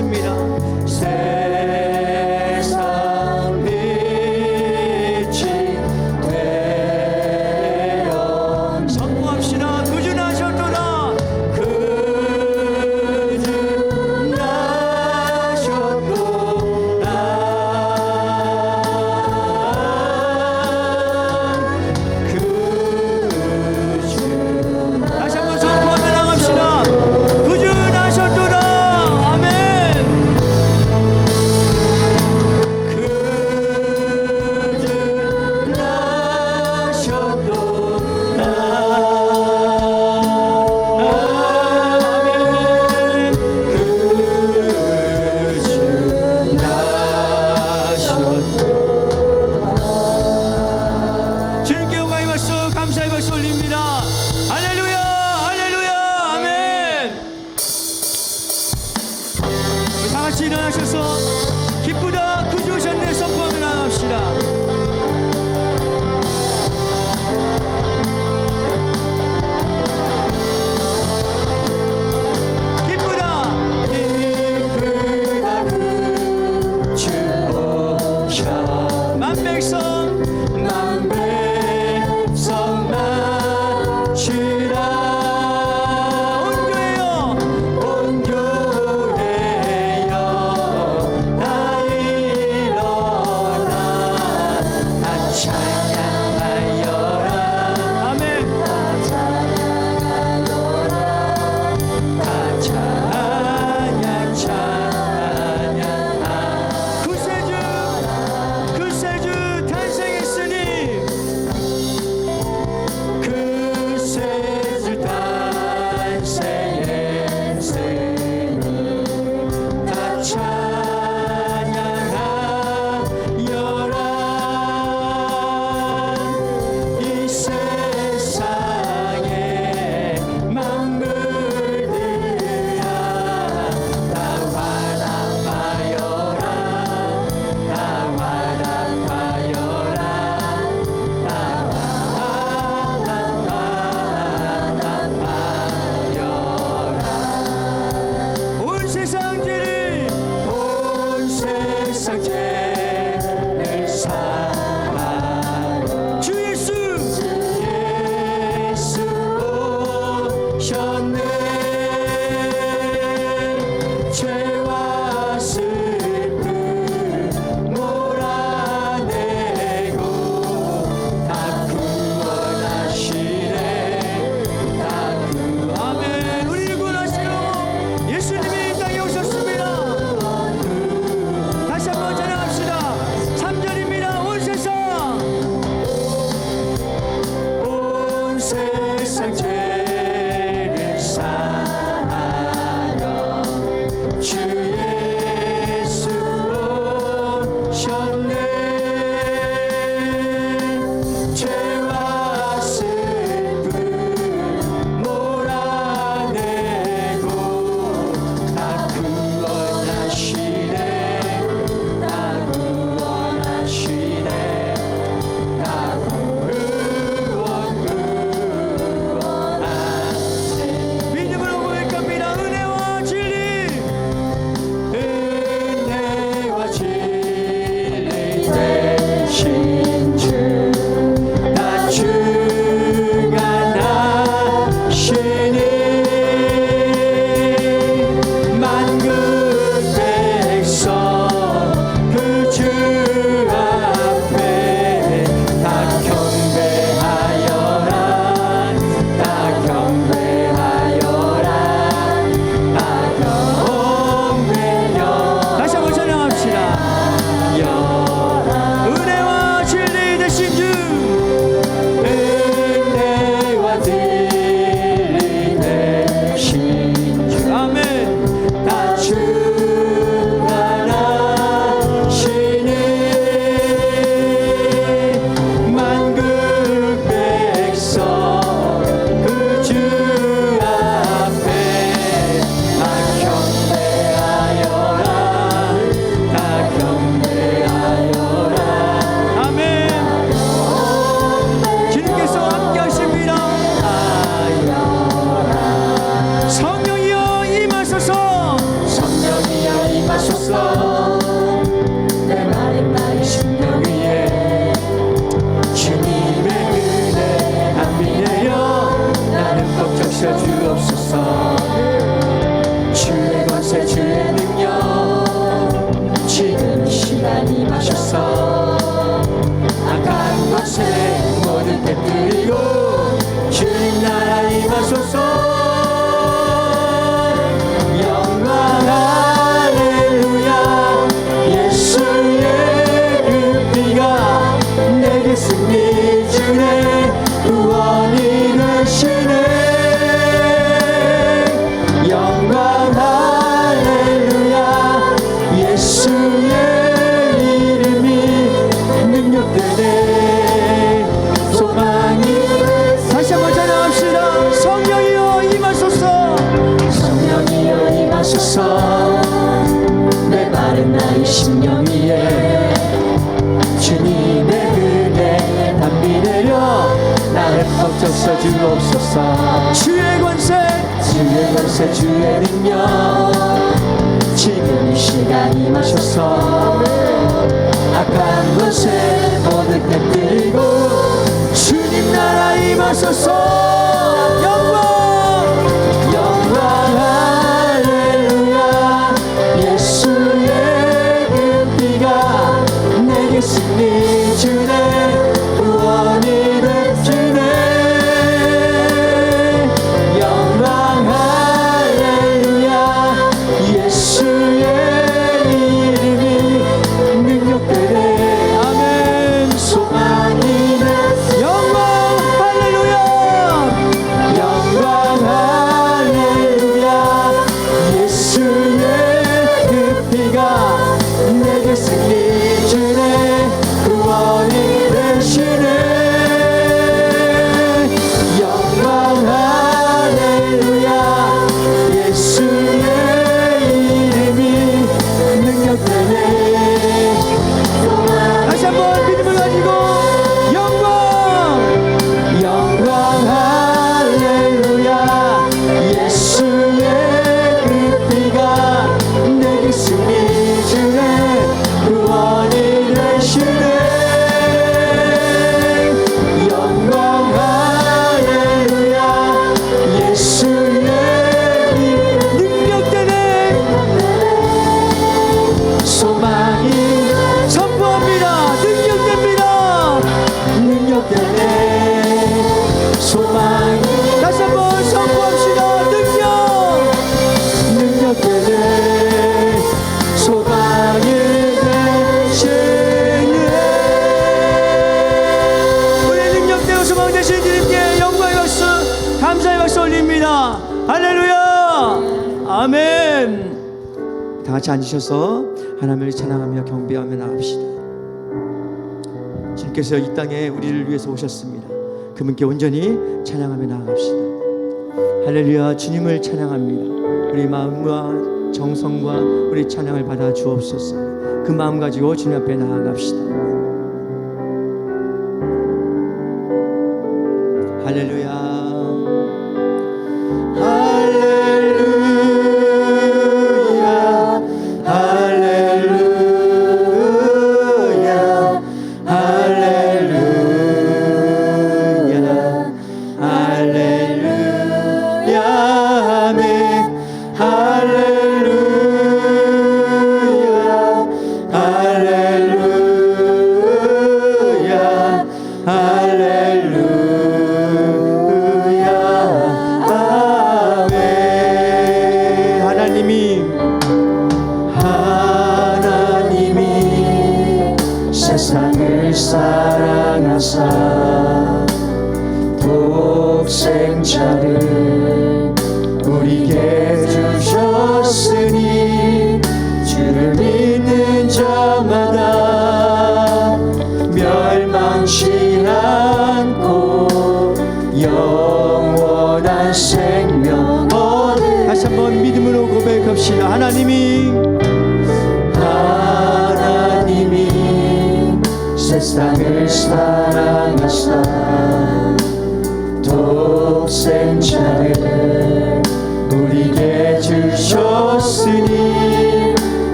찬양하겠습니다. 세상 빛이 되어 선포합시다. 구주나셨도다. 다시 한번 선포하며 나갑시다. 구주나셨도다. 아멘. 주님께 영광의 박수, 감사의 박수 올립니다. 할렐루야, 할렐루야, 아멘. 우리 다 같이 일어나셔서 기쁘다 구주 오셨네 선포하며 나갑시다. 기쁘다, 기쁘다 구주 오셨네 만백성 만백성 맞추라 온 교회여 다 일어나 다 찬양하여라 아멘. 다 찬양 구세주 탄생했으니 구세주 탄생했으니 다 찬양하여라 이 세상의 만물들아 다 화답하여라 다 화답하여라 온 세상 죄를 온 세상 죄를 사하여 주 예수 예수 오셨네 죄와 슬픔 몰아내고 다 구원하시네 다 아멘. 우리를 구원하시러 예수님이 이 땅에 오셨습니다. 다시 한번 찬양합시다. 주옵소서. 내 마른 나의 심령 위에 주님의 은혜 담비 내려 나는 꼭 적셔 주옵소서. 주의 권세 주의 능력 지금 이 시간 임하셔서 악한 것에 모든 깨뜨리고 주님 나라 임하소서. 영광 할렐루야. 예수의 그 피가 내게 승리 주네 구원이 되시네. 영광 할렐루야. 예수의 이름이 능력되네. 소망이 다시 한번 찬양합시다. 성령이여 임하소서. 성령이여 임하소서. 내 마른 나의 심령 위에 주님의 은혜 담비 내려 나를 꼭 적셔 주옵소서. 주의 권세 주의 권세 주의 능력 지금 이 시간 임하셔서 악한 것에 모든 깨뜨리고 주님 나라 임하소서. 영광 할렐루야. 예수의 그 피가 내게 승리 주네 구원이 되주네. 영광 할렐루야. 예수의 이름이 능력되네. 아멘. 소망이 영광 할렐루야. 영광 할렐루야. 예수의 그 피가 내게 승리 주네 구원이 되시네. 영광 할렐루야. 예수의 이름이 능력되네. 다시 한번 믿음을 가지고 영광 영광 할렐루야. 예수의 그 피가 내게 승리 주네 구원이 되시네. 영광 할렐루야. 예수의 능력되네. 소망이 선포합니다. 능력됩니다. 능력되네. 소망이 다시 한번 선포합시다. 능력되네. 소망이 되시네. 우리 능력되고 소망 되신 주님께 영광의 박수 감사의 박수 올립니다. 할렐루야. 아멘. 다 같이 앉으셔서 하나님을 찬양하며 경배하며 나갑시다. 주님께서 이 땅에 우리를 위해서 오셨습니다. 그분께 온전히 찬양하며 나아갑시다. 할렐루야. 주님을 찬양합니다. 우리 마음과 정성과 우리 찬양을 받아 주옵소서. 그 마음 가지고 주님 앞에 나아갑시다. 할렐루야. 할렐루야. 할렐루야. 할렐루야. 할렐루야. 아멘. 할렐루야. 할렐루야. 할렐루야. 아멘. 하나님이 세상을 사랑하사 독생자를 우리에게 주셨으니 주를 믿는 자마다 멸망치 않고 영원한 생명 얻을. 다시 한번 믿음으로 고백합시다. 하나님이 세상을 사랑하사 독생자를 우리에게 주셨으니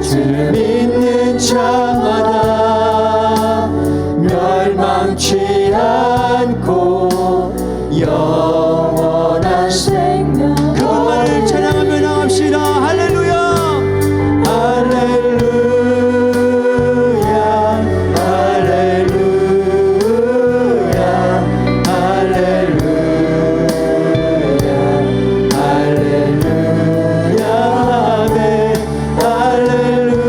주를 자마다 멸망치 않고 영원한 생명 그분만을 찬양하며 나갑시다. 할렐루야. 할렐루야 할렐루야 할렐루야 할렐루야 아멘 할렐루야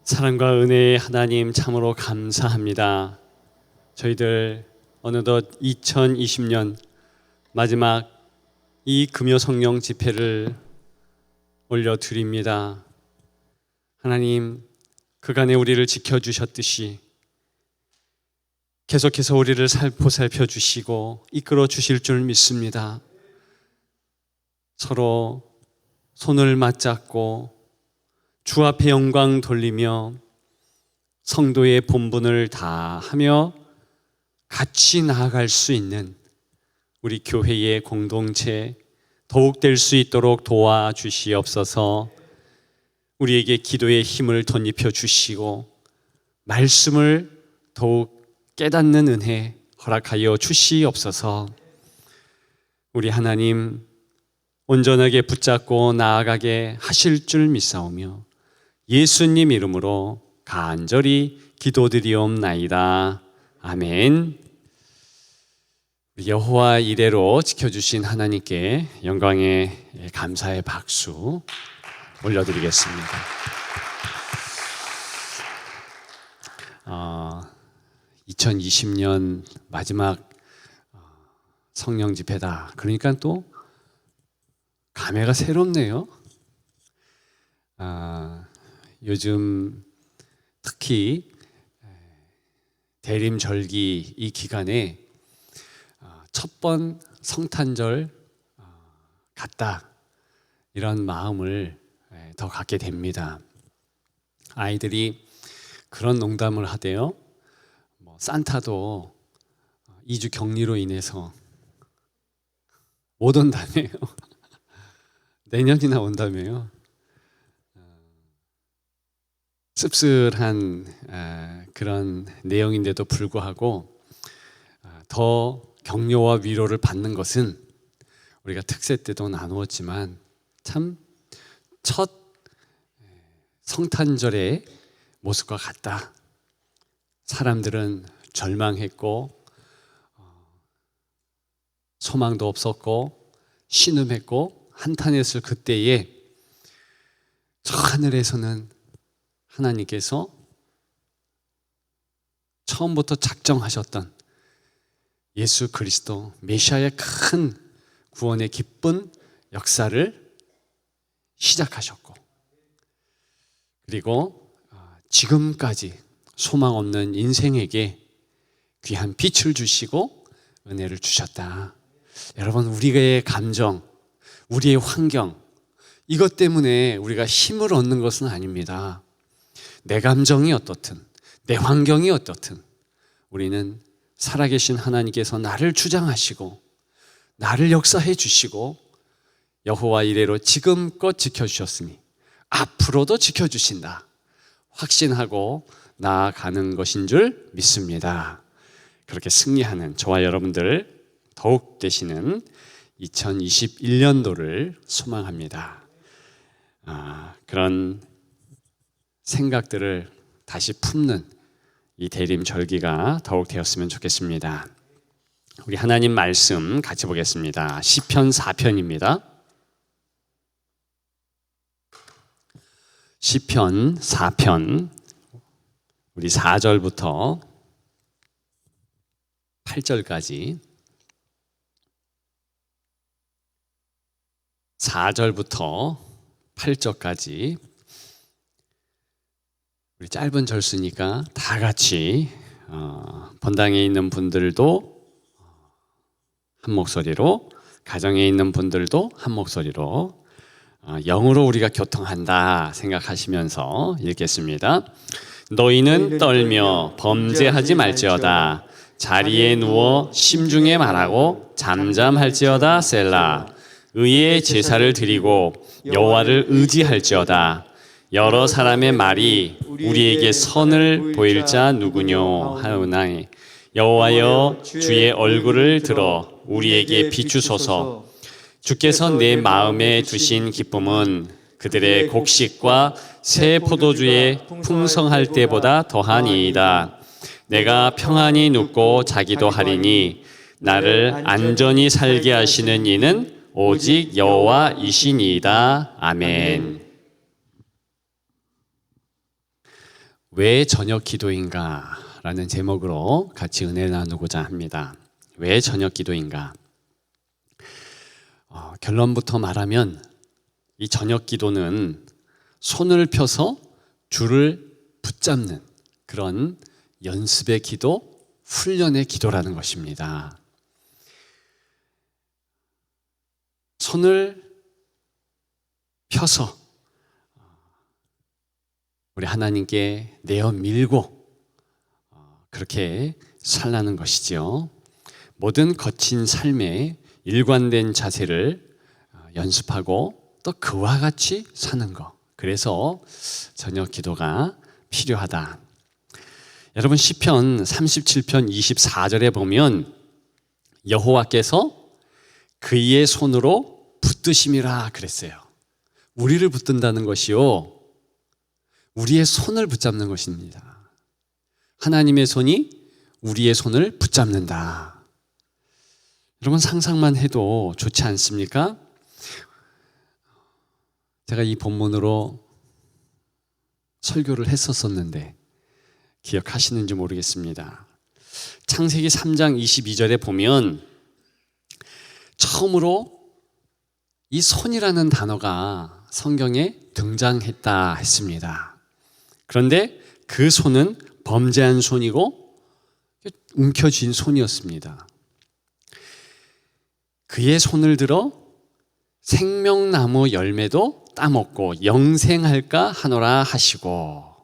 사랑과 은혜의 하나님 참으로 감사합니다. 저희들 어느덧 2020년 마지막 이 금요 성령 집회를 올려드립니다. 하나님, 그간에 우리를 지켜주셨듯이 계속해서 우리를 살펴주시고 이끌어 주실 줄 믿습니다. 서로 손을 맞잡고 주 앞에 영광 돌리며 성도의 본분을 다하며 같이 나아갈 수 있는 우리 교회의 공동체 더욱 될 수 있도록 도와주시옵소서. 우리에게 기도의 힘을 덧입혀 주시고 말씀을 더욱 깨닫는 은혜 허락하여 주시옵소서. 우리 하나님 온전하게 붙잡고 나아가게 하실 줄 믿사오며 예수님 이름으로 간절히 기도드리옵나이다. 아멘. 여호와 이레로 지켜주신 하나님께 영광의 감사의 박수 올려드리겠습니다. 2020년 마지막 성령 집회다. 그러니까 또 감회가 새롭네요. 요즘 특히 대림절기 이 기간에 첫 번 성탄절 같다 이런 마음을 더 갖게 됩니다. 아이들이 그런 농담을 하대요. 산타도 2주 격리로 인해서 못 온다며요. 내년이나 온다며요. 씁쓸한 그런 내용인데도 불구하고 더 격려와 위로를 받는 것은 우리가 특세 때도 나누었지만 참 첫 성탄절의 모습과 같다. 사람들은 절망했고 소망도 없었고 신음했고 한탄했을 그때에 저 하늘에서는 하나님께서 처음부터 작정하셨던 예수 그리스도 메시아의 큰 구원의 기쁜 역사를 시작하셨고 그리고 지금까지 소망 없는 인생에게 귀한 빛을 주시고 은혜를 주셨다. 여러분, 우리의 감정, 우리의 환경 이것 때문에 우리가 힘을 얻는 것은 아닙니다. 내 감정이 어떻든 내 환경이 어떻든 우리는 살아계신 하나님께서 나를 주장하시고 나를 역사해 주시고 여호와 이레로 지금껏 지켜주셨으니 앞으로도 지켜주신다 확신하고 나아가는 것인 줄 믿습니다. 그렇게 승리하는 저와 여러분들 더욱 되시는 2021년도를 소망합니다. 그런 생각들을 다시 품는 이 대림절기가 더욱 되었으면 좋겠습니다. 우리 하나님 말씀 같이 보겠습니다. 시편 4편입니다. 시편 4편 우리 4절부터 8절까지 4절부터 8절까지 우리 짧은 절수니까 다 같이 본당에 있는 분들도 한 목소리로, 가정에 있는 분들도 한 목소리로 영으로 우리가 교통한다 생각하시면서 읽겠습니다. 너희는 떨며 범죄하지 말지어다. 자리에 누워 심중에 말하고 잠잠할지어다. 셀라. 의의 제사를 드리고 여호와를 의지할지어다. 여러 사람의 말이 우리에게 선을 보일 자 누구뇨 하오나니 여호와여 주의 얼굴을 들어 우리에게 비추소서. 주께서 내 마음에 두신 기쁨은 그들의 곡식과 새 포도주에 풍성할 때보다 더하니이다. 내가 평안히 눕고 자기도 하리니 나를 안전히 살게 하시는 이는 오직 여호와이시니이다. 아멘. 왜 저녁 기도인가? 라는 제목으로 같이 은혜 나누고자 합니다. 왜 저녁 기도인가? 결론부터 말하면 이 저녁 기도는 손을 펴서 줄을 붙잡는 그런 연습의 기도, 훈련의 기도라는 것입니다. 손을 펴서 우리 하나님께 내어 밀고 그렇게 살라는 것이지요. 모든 거친 삶에 일관된 자세를 연습하고 또 그와 같이 사는 것. 그래서 저녁 기도가 필요하다. 여러분 시편 37편 24절에 보면 여호와께서 그의 손으로 붙드심이라 그랬어요. 우리를 붙든다는 것이요, 우리의 손을 붙잡는 것입니다. 하나님의 손이 우리의 손을 붙잡는다. 여러분 상상만 해도 좋지 않습니까? 제가 이 본문으로 설교를 했었는데 기억하시는지 모르겠습니다. 창세기 3장 22절에 보면 처음으로 이 손이라는 단어가 성경에 등장했다 했습니다. 그런데 그 손은 범죄한 손이고 움켜쥔 손이었습니다. 그의 손을 들어 생명나무 열매도 따먹고 영생할까 하노라 하시고,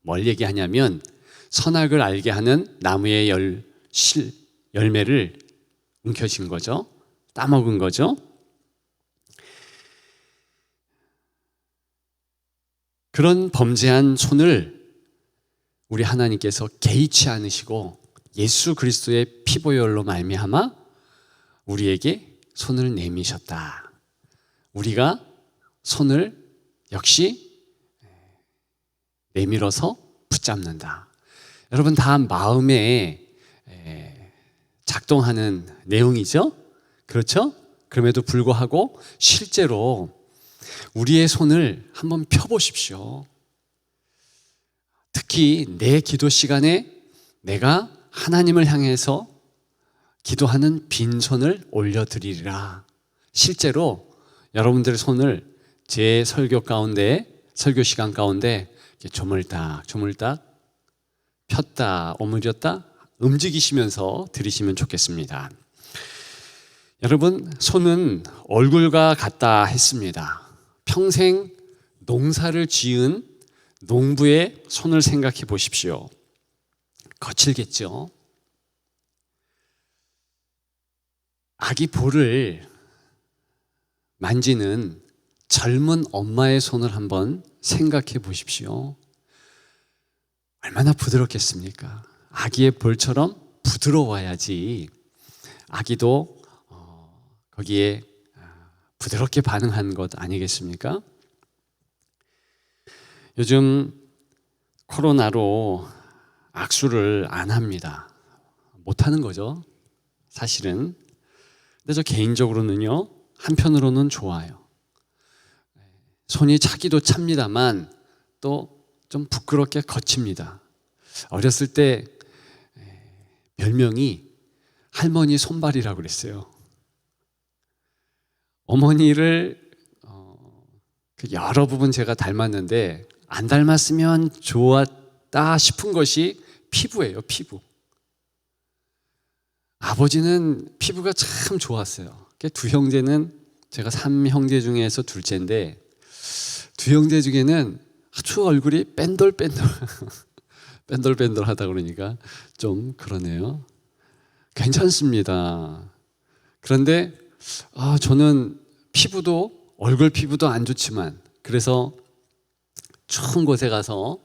뭘 얘기하냐면 선악을 알게 하는 나무의 열매를 움켜쥔 거죠. 따먹은 거죠. 그런 범죄한 손을 우리 하나님께서 개의치 않으시고 예수 그리스도의 피보혈로 말미암아 우리에게 손을 내미셨다. 우리가 손을 역시 내밀어서 붙잡는다. 여러분 다 마음에 작동하는 내용이죠? 그렇죠? 그럼에도 불구하고 실제로 우리의 손을 한번 펴보십시오. 특히 내 기도 시간에 내가 하나님을 향해서 기도하는 빈손을 올려드리리라. 실제로 여러분들의 손을 제 설교 시간 가운데 조물딱 폈다 오므렸다 움직이시면서 들으시면 좋겠습니다. 여러분 손은 얼굴과 같다 했습니다. 평생 농사를 지은 농부의 손을 생각해 보십시오. 거칠겠죠? 아기 볼을 만지는 젊은 엄마의 손을 한번 생각해 보십시오. 얼마나 부드럽겠습니까? 아기의 볼처럼 부드러워야지 아기도 거기에 부드럽게 반응한 것 아니겠습니까? 요즘 코로나로 악수를 안 합니다. 못 하는 거죠, 사실은. 근데 저 개인적으로는요, 한편으로는 좋아요. 손이 차기도 찹니다만 또 좀 부끄럽게 거칩니다. 어렸을 때 별명이 할머니 손발이라고 그랬어요. 어머니를 여러 부분 제가 닮았는데 안 닮았으면 좋았다 싶은 것이 피부예요, 피부. 아버지는 피부가 참 좋았어요. 두 형제는, 제가 3형제 중에서 둘째인데 두 형제 중에는 아주 얼굴이 뺀돌뺀돌하다 그러니까 좀 그러네요. 괜찮습니다. 그런데 저는 얼굴 피부도 안 좋지만, 그래서 추운 곳에 가서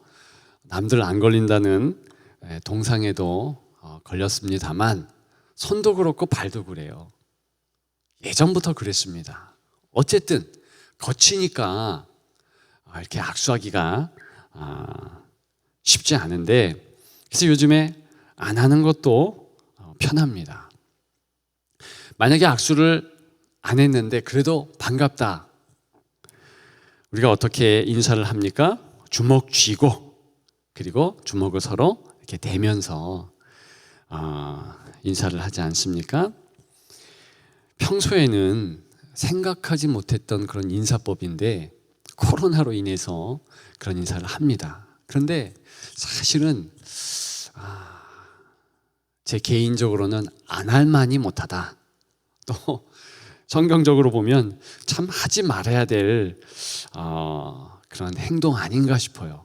남들 안 걸린다는 동상에도 걸렸습니다만 손도 그렇고 발도 그래요. 예전부터 그랬습니다. 어쨌든 거치니까 이렇게 악수하기가 쉽지 않은데, 그래서 요즘에 안 하는 것도 편합니다. 만약에 악수를 안 했는데 그래도 반갑다, 우리가 어떻게 인사를 합니까? 주먹 쥐고 그리고 주먹을 서로 이렇게 대면서 인사를 하지 않습니까? 평소에는 생각하지 못했던 그런 인사법인데 코로나로 인해서 그런 인사를 합니다. 그런데 사실은 제 개인적으로는 안 할 만이 못하다. 또 성경적으로 보면 참 하지 말아야 될 그런 행동 아닌가 싶어요.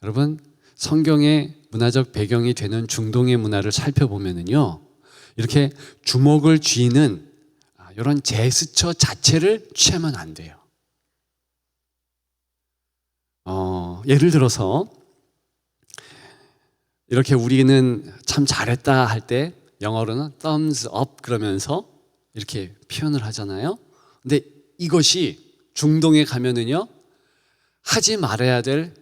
여러분, 성경의 문화적 배경이 되는 중동의 문화를 살펴보면은요, 이렇게 주먹을 쥐는 이런 제스처 자체를 취하면 안 돼요. 예를 들어서 이렇게 우리는 참 잘했다 할 때 영어로는 thumbs up 그러면서 이렇게 표현을 하잖아요. 근데 이것이 중동에 가면은요, 하지 말아야 될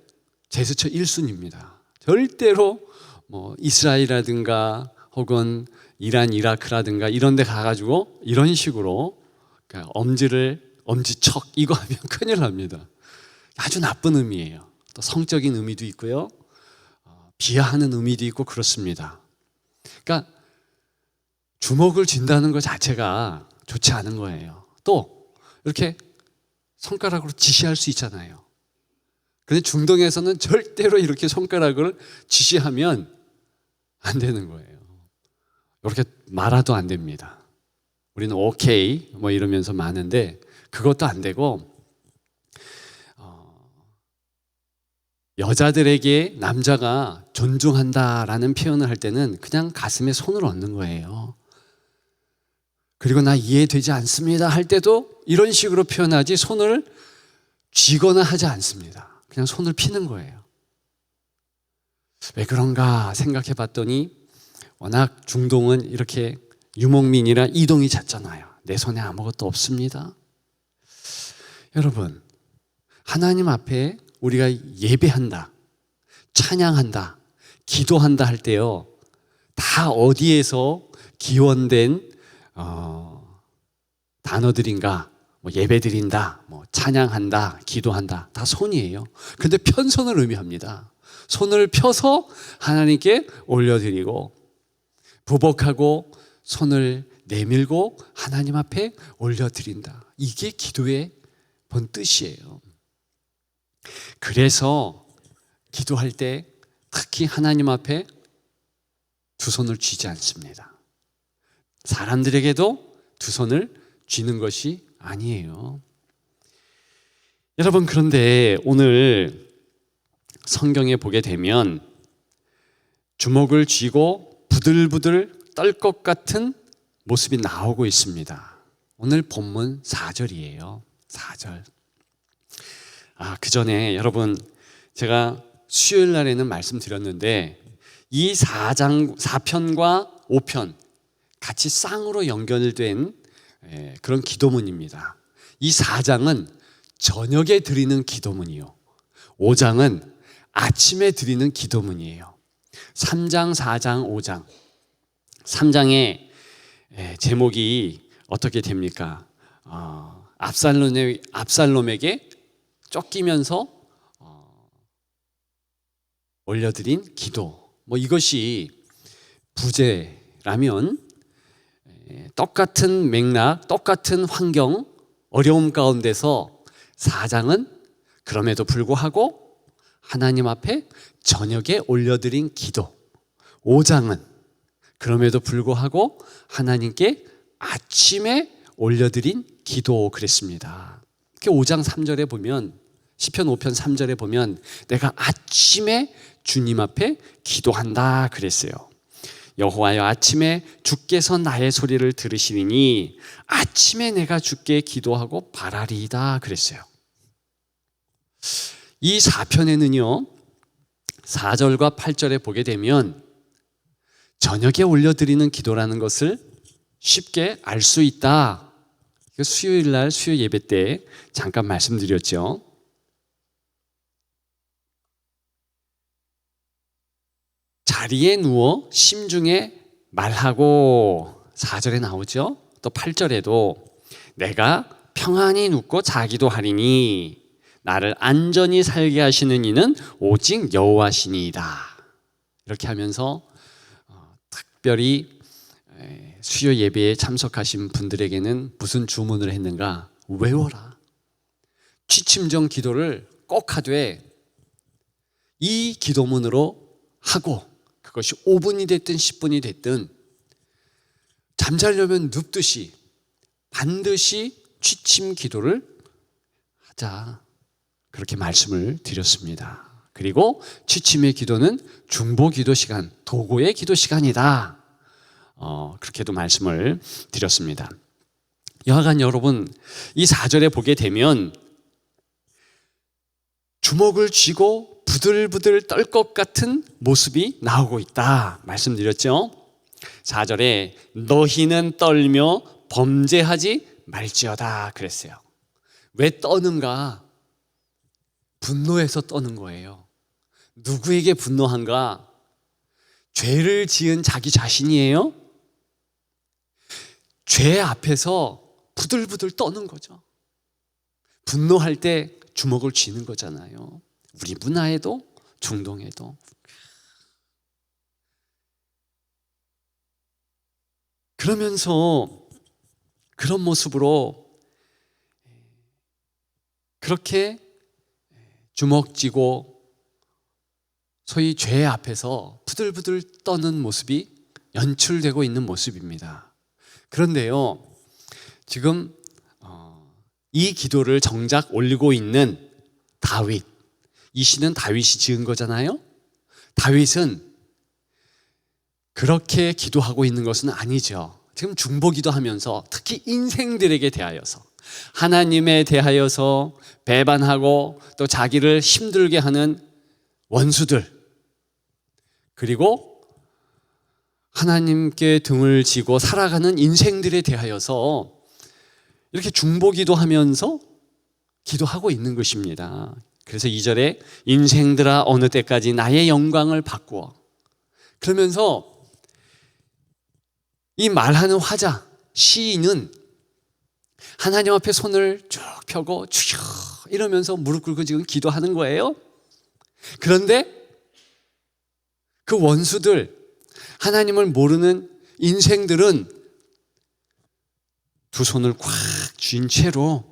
제스처 1순위입니다. 절대로 뭐 이스라엘이라든가 혹은 이란, 이라크라든가 이런 데 가가지고 이런 식으로 그러니까 엄지척 이거 하면 큰일 납니다. 아주 나쁜 의미예요. 또 성적인 의미도 있고요, 비하하는 의미도 있고 그렇습니다. 그러니까 주먹을 쥔다는 것 자체가 좋지 않은 거예요. 또 이렇게 손가락으로 지시할 수 있잖아요. 그런데 중동에서는 절대로 이렇게 손가락을 지시하면 안 되는 거예요. 이렇게 말아도 안 됩니다. 우리는 오케이 뭐 이러면서 마는데 그것도 안 되고, 여자들에게 남자가 존중한다라는 표현을 할 때는 그냥 가슴에 손을 얹는 거예요. 그리고 나 이해되지 않습니다 할 때도 이런 식으로 표현하지 손을 쥐거나 하지 않습니다. 그냥 손을 피는 거예요. 왜 그런가 생각해 봤더니 워낙 중동은 이렇게 유목민이라 이동이 잦잖아요. 내 손에 아무것도 없습니다. 여러분, 하나님 앞에 우리가 예배한다, 찬양한다, 기도한다 할 때요, 다 어디에서 기원된 단어들인가? 뭐 예배 드린다, 뭐 찬양한다, 기도한다, 다 손이에요. 근데 편손을 의미합니다. 손을 펴서 하나님께 올려드리고, 부복하고 손을 내밀고 하나님 앞에 올려드린다. 이게 기도의 본 뜻이에요. 그래서 기도할 때 특히 하나님 앞에 두 손을 쥐지 않습니다. 사람들에게도 두 손을 쥐는 것이 아니에요. 여러분, 그런데 오늘 성경에 보게 되면 주먹을 쥐고 부들부들 떨 것 같은 모습이 나오고 있습니다. 오늘 본문 4절이에요. 4절. 그 전에 여러분, 제가 수요일 날에는 말씀드렸는데 이 4편과 5편 같이 쌍으로 연결된 그런 기도문입니다. 이 4장은 저녁에 드리는 기도문이요, 5장은 아침에 드리는 기도문이에요. 3장, 4장, 5장. 3장의 제목이 어떻게 됩니까? 압살롬에게 쫓기면서 올려드린 기도. 뭐 이것이 부제라면 똑같은 맥락, 똑같은 환경, 어려움 가운데서 4장은 그럼에도 불구하고 하나님 앞에 저녁에 올려드린 기도, 5장은 그럼에도 불구하고 하나님께 아침에 올려드린 기도 그랬습니다. 5장 3절에 보면, 시편 5편 3절에 보면 내가 아침에 주님 앞에 기도한다 그랬어요. 여호와여, 아침에 주께서 나의 소리를 들으시리니 아침에 내가 주께 기도하고 바라리이다 그랬어요. 이 4편에는요 4절과 8절에 보게 되면 저녁에 올려드리는 기도라는 것을 쉽게 알 수 있다. 수요일 날 수요 예배 때 잠깐 말씀드렸죠. 자리에 누워 심중에 말하고 4절에 나오죠. 또 8절에도 내가 평안히 눕고 자기도 하리니 나를 안전히 살게 하시는 이는 오직 여호와시니이다. 이렇게 하면서 특별히 수요 예배에 참석하신 분들에게는 무슨 주문을 했는가? 외워라. 취침전 기도를 꼭 하되 이 기도문으로 하고 그것이 5분이 됐든 10분이 됐든 잠자려면 눕듯이 반드시 취침 기도를 하자. 그렇게 말씀을 드렸습니다. 그리고 취침의 기도는 중보 기도 시간, 도고의 기도 시간이다. 그렇게도 말씀을 드렸습니다. 여하간 여러분, 이 4절에 보게 되면 주먹을 쥐고 부들부들 떨 것 같은 모습이 나오고 있다 말씀드렸죠. 4절에 너희는 떨며 범죄하지 말지어다 그랬어요. 왜 떠는가? 분노해서 떠는 거예요. 누구에게 분노한가? 죄를 지은 자기 자신이에요. 죄 앞에서 부들부들 떠는 거죠. 분노할 때 주먹을 쥐는 거잖아요. 우리 문화에도 중동에도. 그러면서 그런 모습으로 그렇게 주먹 쥐고 소위 죄 앞에서 부들부들 떠는 모습이 연출되고 있는 모습입니다. 그런데요, 지금 이 기도를 정작 올리고 있는 다윗, 이 시는 다윗이 지은 거잖아요. 다윗은 그렇게 기도하고 있는 것은 아니죠. 지금 중보 기도하면서 특히 인생들에게 대하여서, 하나님에 대하여서 배반하고 또 자기를 힘들게 하는 원수들, 그리고 하나님께 등을 지고 살아가는 인생들에 대하여서 이렇게 중보 기도하면서 기도하고 있는 것입니다. 그래서 2절에 인생들아 어느 때까지 나의 영광을 바꾸어. 그러면서 이 말하는 화자, 시인은 하나님 앞에 손을 쭉 펴고 주여 이러면서 무릎 꿇고 지금 기도하는 거예요. 그런데 그 원수들, 하나님을 모르는 인생들은 두 손을 꽉 쥔 채로,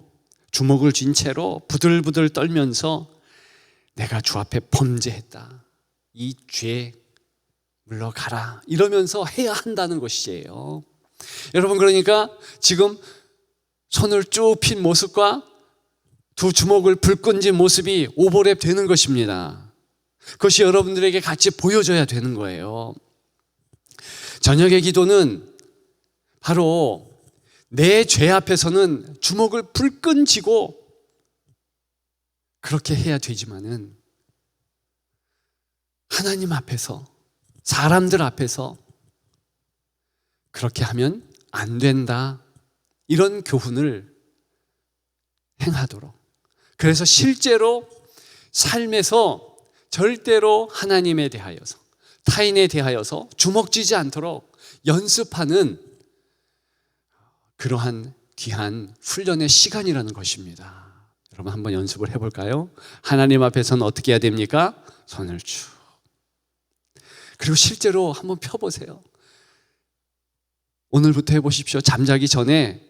주먹을 쥔 채로 부들부들 떨면서 내가 주 앞에 범죄했다, 이 죄 물러가라 이러면서 해야 한다는 것이에요. 여러분, 그러니까 지금 손을 쭉 핀 모습과 두 주먹을 불끈 쥔 모습이 오버랩 되는 것입니다. 그것이 여러분들에게 같이 보여져야 되는 거예요. 저녁의 기도는 바로 내 죄 앞에서는 주먹을 불끈 쥐고 그렇게 해야 되지만은 하나님 앞에서, 사람들 앞에서 그렇게 하면 안 된다, 이런 교훈을 행하도록. 그래서 실제로 삶에서 절대로 하나님에 대하여서, 타인에 대하여서 주먹쥐지 않도록 연습하는 그러한 귀한 훈련의 시간이라는 것입니다. 여러분, 한번 연습을 해볼까요? 하나님 앞에서는 어떻게 해야 됩니까? 손을 쭉. 그리고 실제로 한번 펴보세요. 오늘부터 해보십시오. 잠자기 전에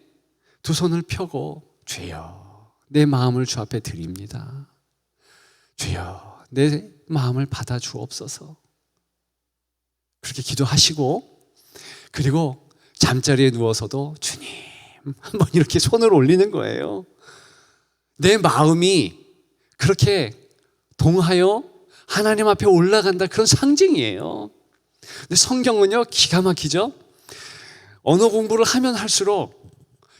두 손을 펴고 주여 내 마음을 주 앞에 드립니다. 주여 내 마음을 받아 주옵소서. 그렇게 기도하시고, 그리고 잠자리에 누워서도 주님 한번 이렇게 손을 올리는 거예요. 내 마음이 그렇게 동하여 하나님 앞에 올라간다, 그런 상징이에요. 근데 성경은요 기가 막히죠. 언어 공부를 하면 할수록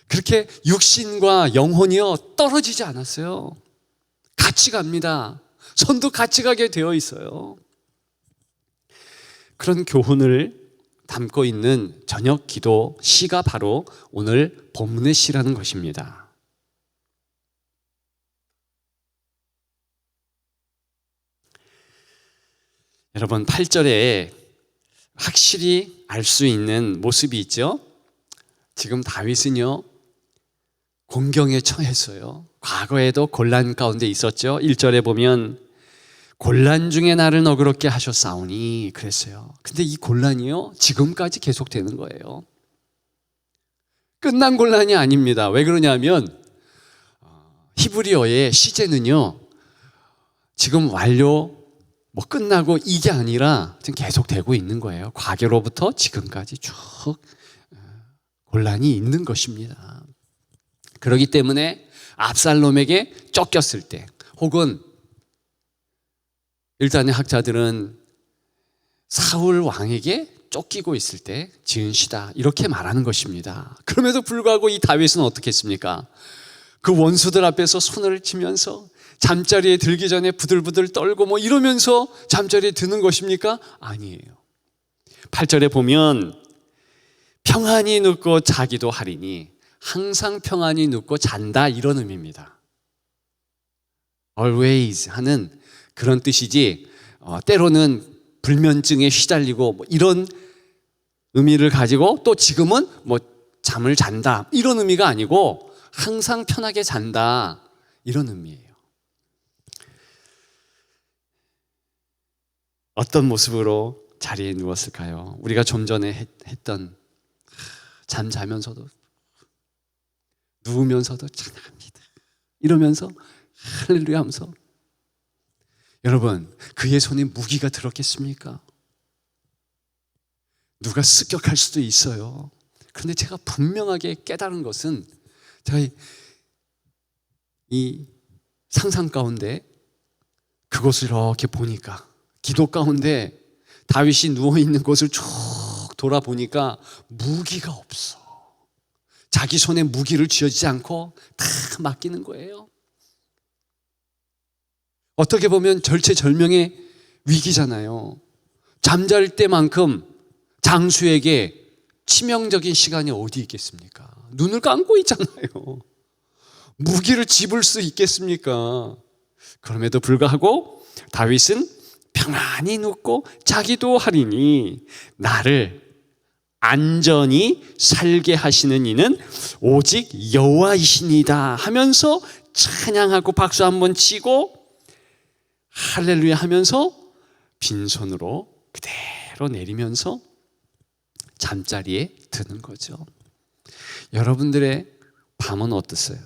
그렇게 육신과 영혼이요 떨어지지 않았어요. 같이 갑니다. 손도 같이 가게 되어 있어요. 그런 교훈을 담고 있는 저녁 기도 시가 바로 오늘 본문의 시라는 것입니다. 여러분, 8절에 확실히 알 수 있는 모습이 있죠. 지금 다윗은요 공경에 처했어요. 과거에도 곤란 가운데 있었죠. 1절에 보면 곤란 중에 나를 너그럽게 하셨사오니 그랬어요. 근데 이 곤란이요 지금까지 계속되는 거예요. 끝난 곤란이 아닙니다. 왜 그러냐면 히브리어의 시제는요 지금 완료 끝나고 이게 아니라 지금 계속되고 있는 거예요. 과거로부터 지금까지 쭉 곤란이 있는 것입니다. 그렇기 때문에 압살롬에게 쫓겼을 때 혹은 일단의 학자들은 사울 왕에게 쫓기고 있을 때 지은 시다 이렇게 말하는 것입니다. 그럼에도 불구하고 이 다윗은 어떻게 했습니까? 그 원수들 앞에서 손을 치면서 잠자리에 들기 전에 부들부들 떨고 이러면서 잠자리에 드는 것입니까? 아니에요. 8절에 보면 평안히 눕고 자기도 하리니 항상 평안히 눕고 잔다 이런 의미입니다. always 하는 그런 뜻이지 때로는 불면증에 시달리고 이런 의미를 가지고 또 지금은 잠을 잔다 이런 의미가 아니고 항상 편하게 잔다 이런 의미예요. 어떤 모습으로 자리에 누웠을까요? 우리가 좀 전에 했던 잠자면서도 누우면서도 찬양합니다 이러면서 할렐루야 하면서 여러분 그의 손에 무기가 들었겠습니까? 누가 습격할 수도 있어요. 그런데 제가 분명하게 깨달은 것은 제가 이 상상 가운데 그것을 이렇게 보니까 기도 가운데 다윗이 누워있는 곳을 쭉 돌아보니까 무기가 없어. 자기 손에 무기를 쥐어지지 않고 다 맡기는 거예요. 어떻게 보면 절체절명의 위기잖아요. 잠잘 때만큼 장수에게 치명적인 시간이 어디 있겠습니까? 눈을 감고 있잖아요. 무기를 집을 수 있겠습니까? 그럼에도 불구하고 다윗은 평안히 눕고 자기도 하리니 나를 안전히 살게 하시는 이는 오직 여호와이시니다 하면서 찬양하고 박수 한번 치고 할렐루야 하면서 빈손으로 그대로 내리면서 잠자리에 드는 거죠. 여러분들의 밤은 어떠세요?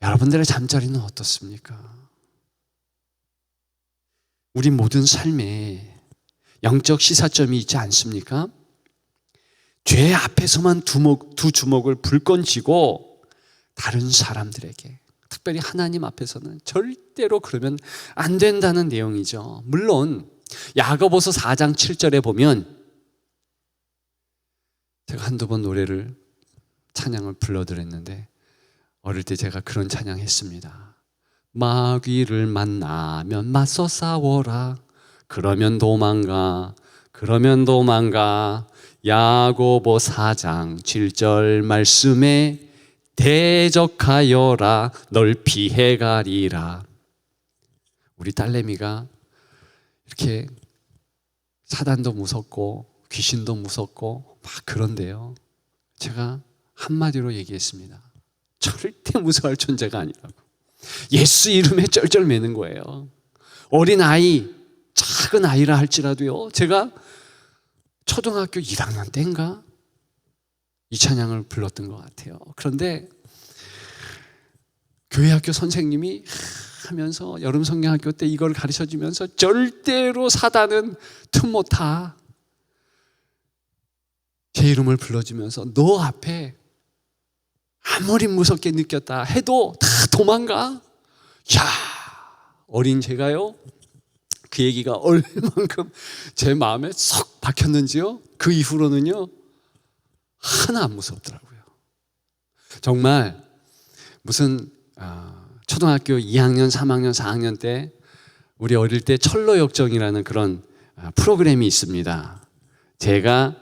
여러분들의 잠자리는 어떻습니까? 우리 모든 삶에 영적 시사점이 있지 않습니까? 죄 앞에서만 두 주먹을 불끈 쥐고 다른 사람들에게 특별히 하나님 앞에서는 절대로 그러면 안 된다는 내용이죠. 물론 야고보서 4장 7절에 보면 제가 한두 번 노래를 찬양을 불러드렸는데 어릴 때 제가 그런 찬양했습니다. 마귀를 만나면 맞서 싸워라. 그러면 도망가. 야고보 4장 7절 말씀에 대적하여라. 널 피해가리라. 우리 딸내미가 이렇게 사단도 무섭고 귀신도 무섭고 막 그런데요. 제가 한마디로 얘기했습니다. 절대 무서워할 존재가 아니라고. 예수 이름에 쩔쩔 매는 거예요. 어린 아이, 작은 아이라 할지라도요. 제가 초등학교 1학년 때인가 이 찬양을 불렀던 것 같아요. 그런데 교회 학교 선생님이 하면서 여름 성경학교 때 이걸 가르쳐 주면서 절대로 사단은 틈 못 타. 제 이름을 불러주면서 너 앞에 아무리 무섭게 느꼈다 해도 다 도망가. 야, 어린 제가요. 그 얘기가 얼만큼 제 마음에 쏙 박혔는지요. 그 이후로는요. 하나 안 무섭더라고요. 정말 무슨 초등학교 2학년, 3학년, 4학년 때 우리 어릴 때 철로역정이라는 그런 프로그램이 있습니다. 제가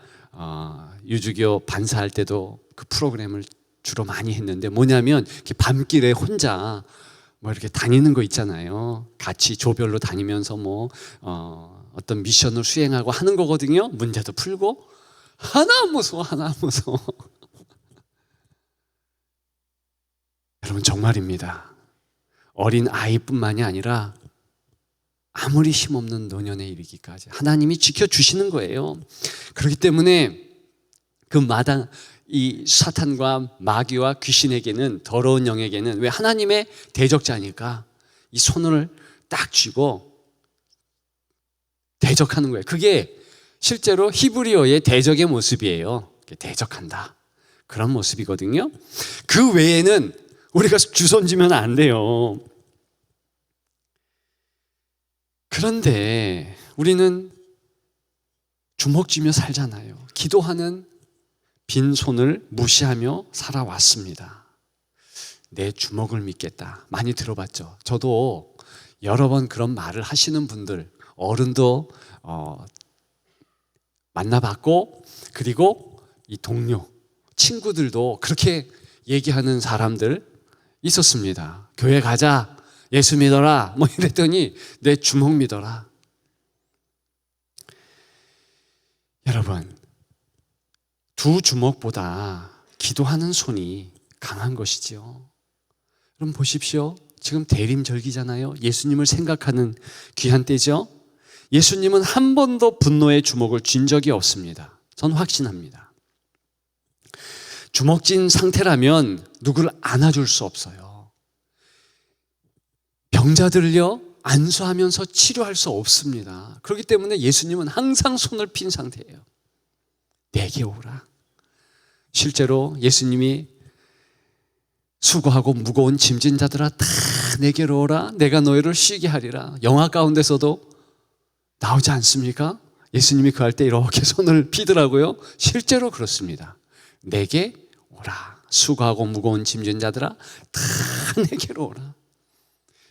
유주교 반사할 때도 그 프로그램을 주로 많이 했는데 뭐냐면 이렇게 밤길에 혼자 이렇게 다니는 거 있잖아요. 같이 조별로 다니면서 어떤 미션을 수행하고 하는 거거든요. 문제도 풀고 하나 안 무서워. 여러분 정말입니다. 어린 아이뿐만이 아니라 아무리 힘없는 노년에 이르기까지 하나님이 지켜주시는 거예요. 그렇기 때문에 그 마당 이 사탄과 마귀와 귀신에게는, 더러운 영에게는, 왜 하나님의 대적자니까 이 손을 딱 쥐고 대적하는 거예요. 그게 실제로 히브리어의 대적의 모습이에요. 대적한다, 그런 모습이거든요. 그 외에는 우리가 주선 쥐면 안 돼요. 그런데 우리는 주먹 쥐며 살잖아요. 기도하는 빈손을 무시하며 살아왔습니다. 내 주먹을 믿겠다, 많이 들어봤죠. 저도 여러 번 그런 말을 하시는 분들, 어른도 만나봤고, 그리고 이 동료, 친구들도 그렇게 얘기하는 사람들 있었습니다. 교회 가자, 예수 믿어라, 뭐 이랬더니 내 주먹 믿어라. 여러분, 두 주먹보다 기도하는 손이 강한 것이지요. 여러분 보십시오. 지금 대림절기잖아요. 예수님을 생각하는 귀한 때죠. 예수님은 한 번도 분노의 주먹을 쥔 적이 없습니다. 전 확신합니다. 주먹 쥔 상태라면 누구를 안아줄 수 없어요. 병자들을요 안수하면서 치료할 수 없습니다. 그렇기 때문에 예수님은 항상 손을 핀 상태예요. 내게 오라. 실제로 예수님이 수고하고 무거운 짐진 자들아 다 내게로 오라, 내가 너희를 쉬게 하리라. 영화 가운데서도 나오지 않습니까? 예수님이 그 할 때 이렇게 손을 피더라고요. 실제로 그렇습니다. 내게 오라, 수고하고 무거운 짐진 자들아 다 내게로 오라,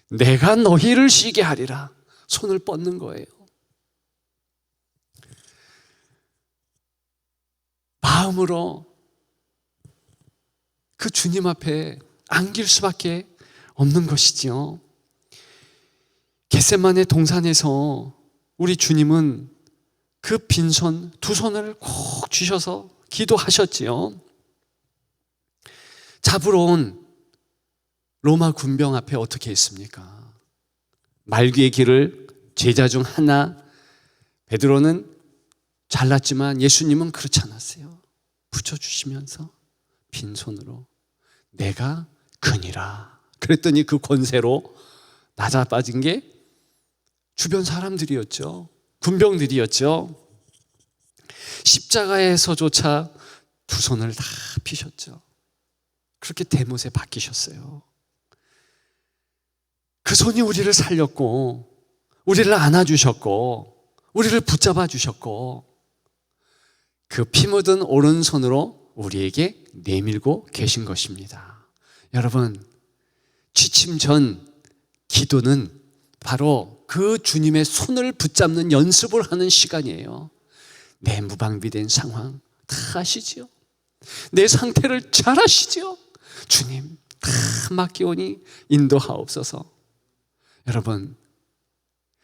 내가 너희를 쉬게 하리라. 손을 뻗는 거예요. 마음으로 그 주님 앞에 안길 수밖에 없는 것이지요. 겟세마네 동산에서 우리 주님은 그 빈손 두 손을 꼭 쥐셔서 기도하셨지요. 잡으러 온 로마 군병 앞에 어떻게 했습니까? 말귀의 길을 제자 중 하나, 베드로는 잘났지만 예수님은 그렇지 않았어요. 붙여주시면서 빈손으로 내가 그니라. 그랬더니 그 권세로 낮아빠진 게 주변 사람들이었죠. 군병들이었죠. 십자가에서조차 두 손을 다 피셨죠. 그렇게 대못에 박히셨어요. 그 손이 우리를 살렸고, 우리를 안아주셨고, 우리를 붙잡아 주셨고, 그 피 묻은 오른손으로 우리에게 내밀고 계신 것입니다. 여러분, 취침 전 기도는 바로 그 주님의 손을 붙잡는 연습을 하는 시간이에요. 내 무방비된 상황 다 아시지요? 내 상태를 잘 아시지요? 주님 다 맡기오니 인도하옵소서. 여러분,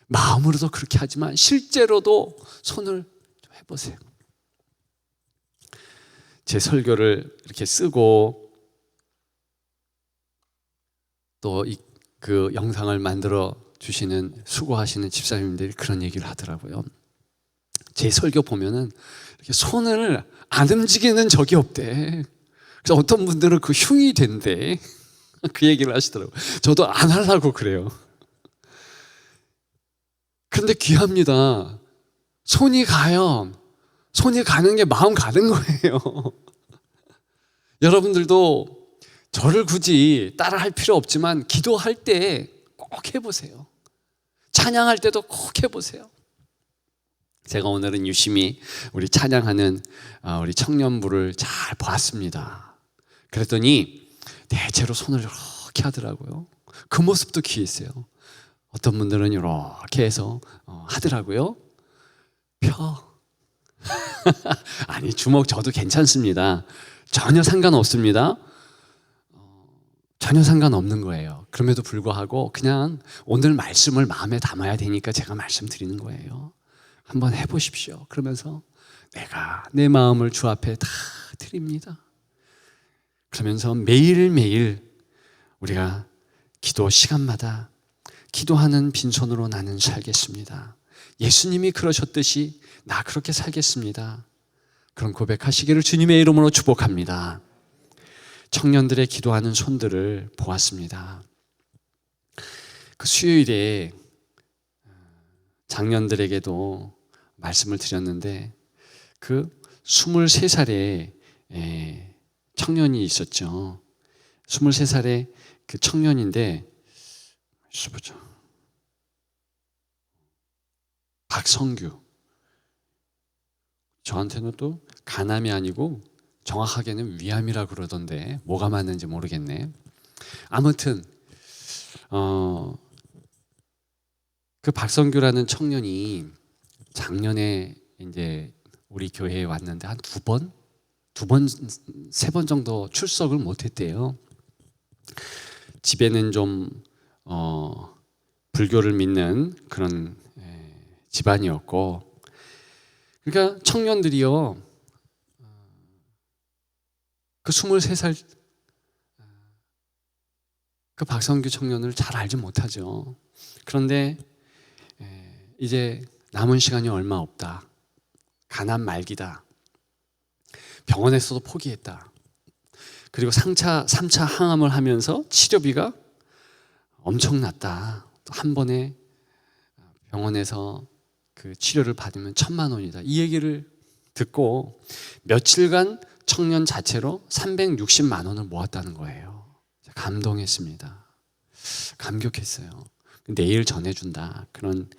마음으로도 그렇게 하지만 실제로도 손을 좀 해보세요. 제 설교를 이렇게 쓰고 또 그 영상을 만들어 주시는, 수고하시는 집사님들이 그런 얘기를 하더라고요. 제 설교 보면은 이렇게 손을 안 움직이는 적이 없대. 그래서 어떤 분들은 그 흉이 된대. 그 얘기를 하시더라고요. 저도 안 하려고 그래요. 그런데 귀합니다. 손이 가요. 손이 가는 게 마음 가는 거예요. 여러분들도 저를 굳이 따라 할 필요 없지만 기도할 때 꼭 해보세요. 찬양할 때도 꼭 해보세요. 제가 오늘은 유심히 우리 찬양하는 우리 청년부를 잘 보았습니다. 그랬더니 대체로 손을 이렇게 하더라고요. 그 모습도 귀했어요. 어떤 분들은 이렇게 해서 하더라고요. 펴. 아니, 주먹 저도 괜찮습니다. 전혀 상관없습니다. 전혀 상관없는 거예요. 그럼에도 불구하고 그냥 오늘 말씀을 마음에 담아야 되니까 제가 말씀드리는 거예요. 한번 해보십시오. 그러면서 내가 내 마음을 주 앞에 다 드립니다. 그러면서 매일매일 우리가 기도 시간마다 기도하는 빈손으로 나는 살겠습니다. 예수님이 그러셨듯이 나 그렇게 살겠습니다. 그런 고백하시기를 주님의 이름으로 축복합니다. 청년들의 기도하는 손들을 보았습니다. 그 수요일에 장년들에게도 말씀을 드렸는데 그 23살의 청년이 있었죠. 23살의 그 청년인데 보자. 박성규. 저한테는 또 간암이 아니고 정확하게는 위암이라 그러던데 뭐가 맞는지 모르겠네. 아무튼 그 박성규라는 청년이 작년에 이제 우리 교회에 왔는데 한 세 번 정도 출석을 못했대요. 집에는 좀 불교를 믿는 그런 집안이었고, 그러니까 청년들이요, 그 23살 그 박성규 청년을 잘 알지 못하죠. 그런데 이제 남은 시간이 얼마 없다. 간암 말기다. 병원에서도 포기했다. 그리고 3차 항암을 하면서 치료비가 엄청났다. 한 번에 병원에서 그 치료를 받으면 1,000만 원이다. 이 얘기를 듣고 며칠간 청년 자체로 360만 원을 모았다는 거예요. 감동했습니다. 감격했어요. 내일 전해준다. 그런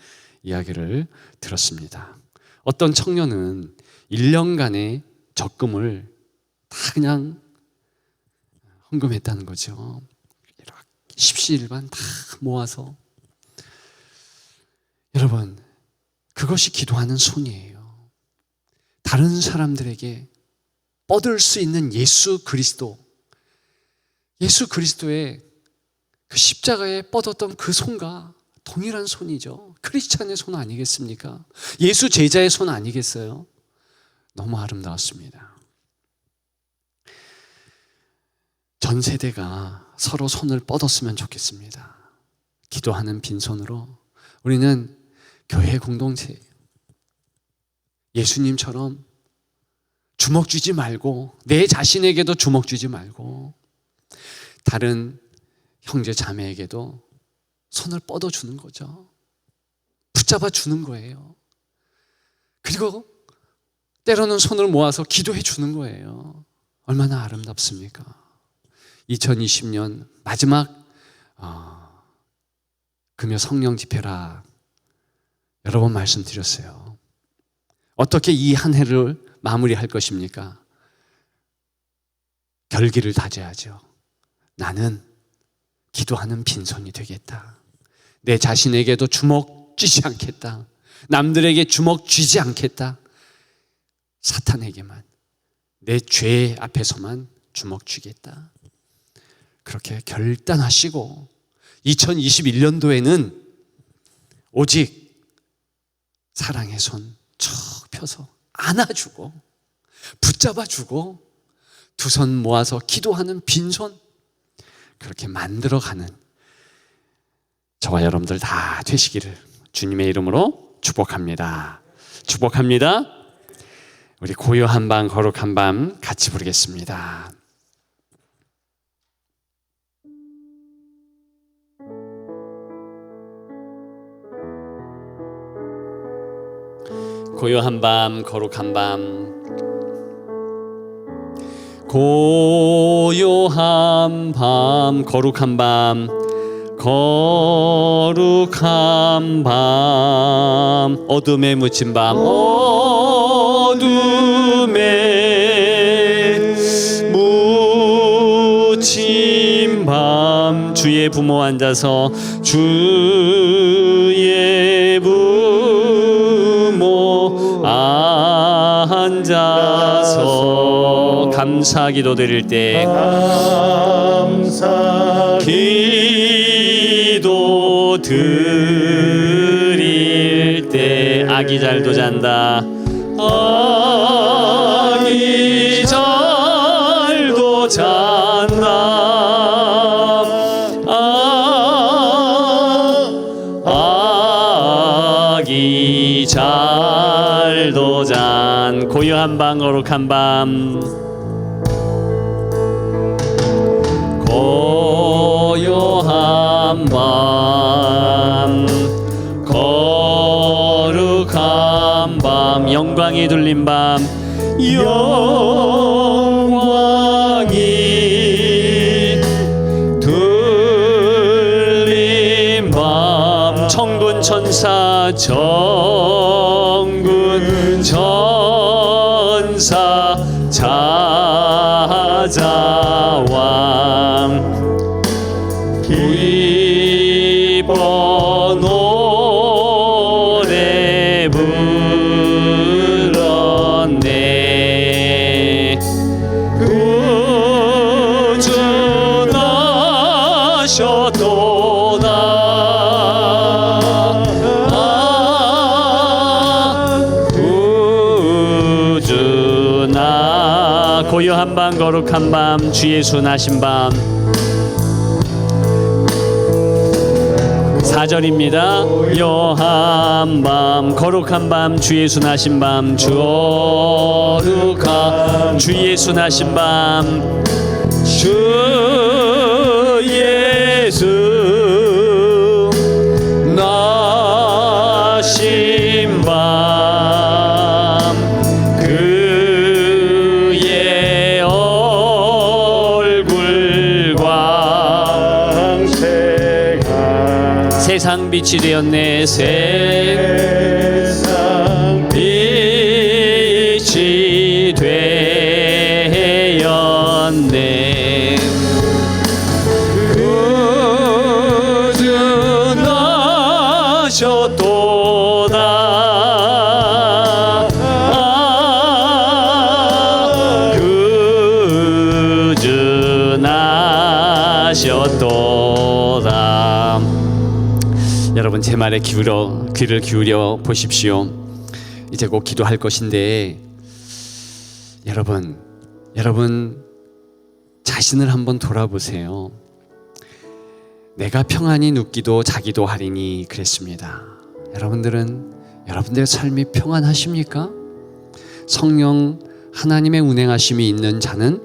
이야기를 들었습니다. 어떤 청년은 1년간의 적금을 다 그냥 헌금했다는 거죠. 십시일반 다 모아서. 여러분, 그것이 기도하는 손이에요. 다른 사람들에게 뻗을 수 있는 예수 그리스도의 그 십자가에 뻗었던 그 손과 동일한 손이죠. 크리스찬의 손 아니겠습니까? 예수 제자의 손 아니겠어요? 너무 아름다웠습니다. 전 세대가 서로 손을 뻗었으면 좋겠습니다. 기도하는 빈손으로. 우리는 교회 공동체예요. 예수님처럼 주먹 쥐지 말고, 내 자신에게도 주먹 쥐지 말고, 다른 형제 자매에게도 손을 뻗어주는 거죠. 붙잡아 주는 거예요. 그리고 때로는 손을 모아서 기도해 주는 거예요. 얼마나 아름답습니까? 2020년 마지막 금요 성령 집회라 여러 번 말씀드렸어요. 어떻게 이 한 해를 마무리할 것입니까? 결기를 다져야죠. 나는 기도하는 빈손이 되겠다. 내 자신에게도 주먹 쥐지 않겠다. 남들에게 주먹 쥐지 않겠다. 사탄에게만, 내 죄 앞에서만 주먹 쥐겠다. 그렇게 결단하시고 2021년도에는 오직 사랑의 손 쭉 펴서 안아주고 붙잡아주고 두 손 모아서 기도하는 빈손, 그렇게 만들어가는 저와 여러분들 다 되시기를 주님의 이름으로 축복합니다. 축복합니다. 우리 고요한 밤 거룩한 밤 같이 부르겠습니다. 고요한 밤 거룩한 밤, 고요한 밤 거룩한 밤, 거룩한 밤, 어둠에 묻힌 밤, 어둠에 묻힌 밤, 주의 부모 앉아서 주의 부모 앉아서 감사 기도 드릴 때, 감사 기도 드릴 때, 아기 잘도 잔다, 아기 잘도 잔다, 고요한 밤 거룩한 밤 고요한 밤 거룩한 밤 영광이 둘린 밤 영광이 둘린 밤 천군 천사 천군 천사 찾아와 기뻐 노래 불렀네 구주 나셨도다 구주 나 고요한 밤 거룩한 밤 주 예수 나신 밤 4절입니다. 고요한 밤 거룩한 밤 주 예수 나신 밤 주 거룩한 주 예수 나신 밤 주 예수 나신 밤 그의 얼굴 광채가 세상 빛이 되었네 세상 빛이 되었네 구주 나셨도다 구주 나셨도다 여러분 제 말에 귀를 기울여 보십시오. 이제 곧 기도할 것인데 여러분 자신을 한번 돌아보세요. 내가 평안히 눕기도 자기도 하리니 그랬습니다. 여러분들의 삶이 평안하십니까? 성령 하나님의 운행하심이 있는 자는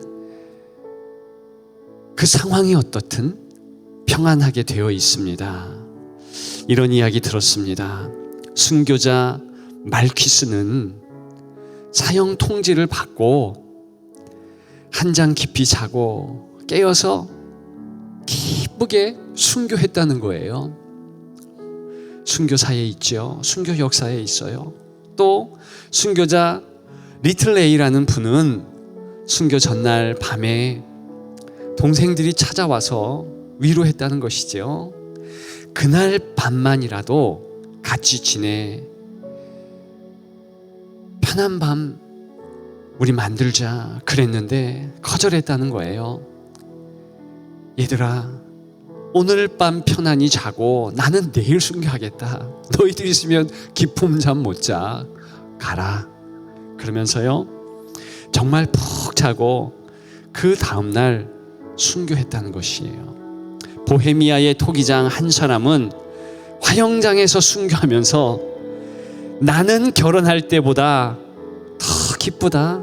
그 상황이 어떻든 평안하게 되어 있습니다. 이런 이야기 들었습니다. 순교자 말퀴스는 사형 통지를 받고 한장 깊이 자고 깨어서 기쁘게 순교했다는 거예요. 순교사에 있죠. 순교 역사에 있어요. 또 순교자 리틀 A라는 분은 순교 전날 밤에 동생들이 찾아와서 위로했다는 것이죠. 그날 밤만이라도 같이 지내 편한 밤 우리 만들자 그랬는데 거절했다는 거예요. 얘들아 오늘 밤 편안히 자고 나는 내일 순교하겠다. 너희들 있으면 깊은 잠 못 자. 가라. 그러면서요 정말 푹 자고 그 다음날 순교했다는 것이에요. 보헤미아의 토기장 한 사람은 화영장에서 순교하면서 나는 결혼할 때보다 더 기쁘다.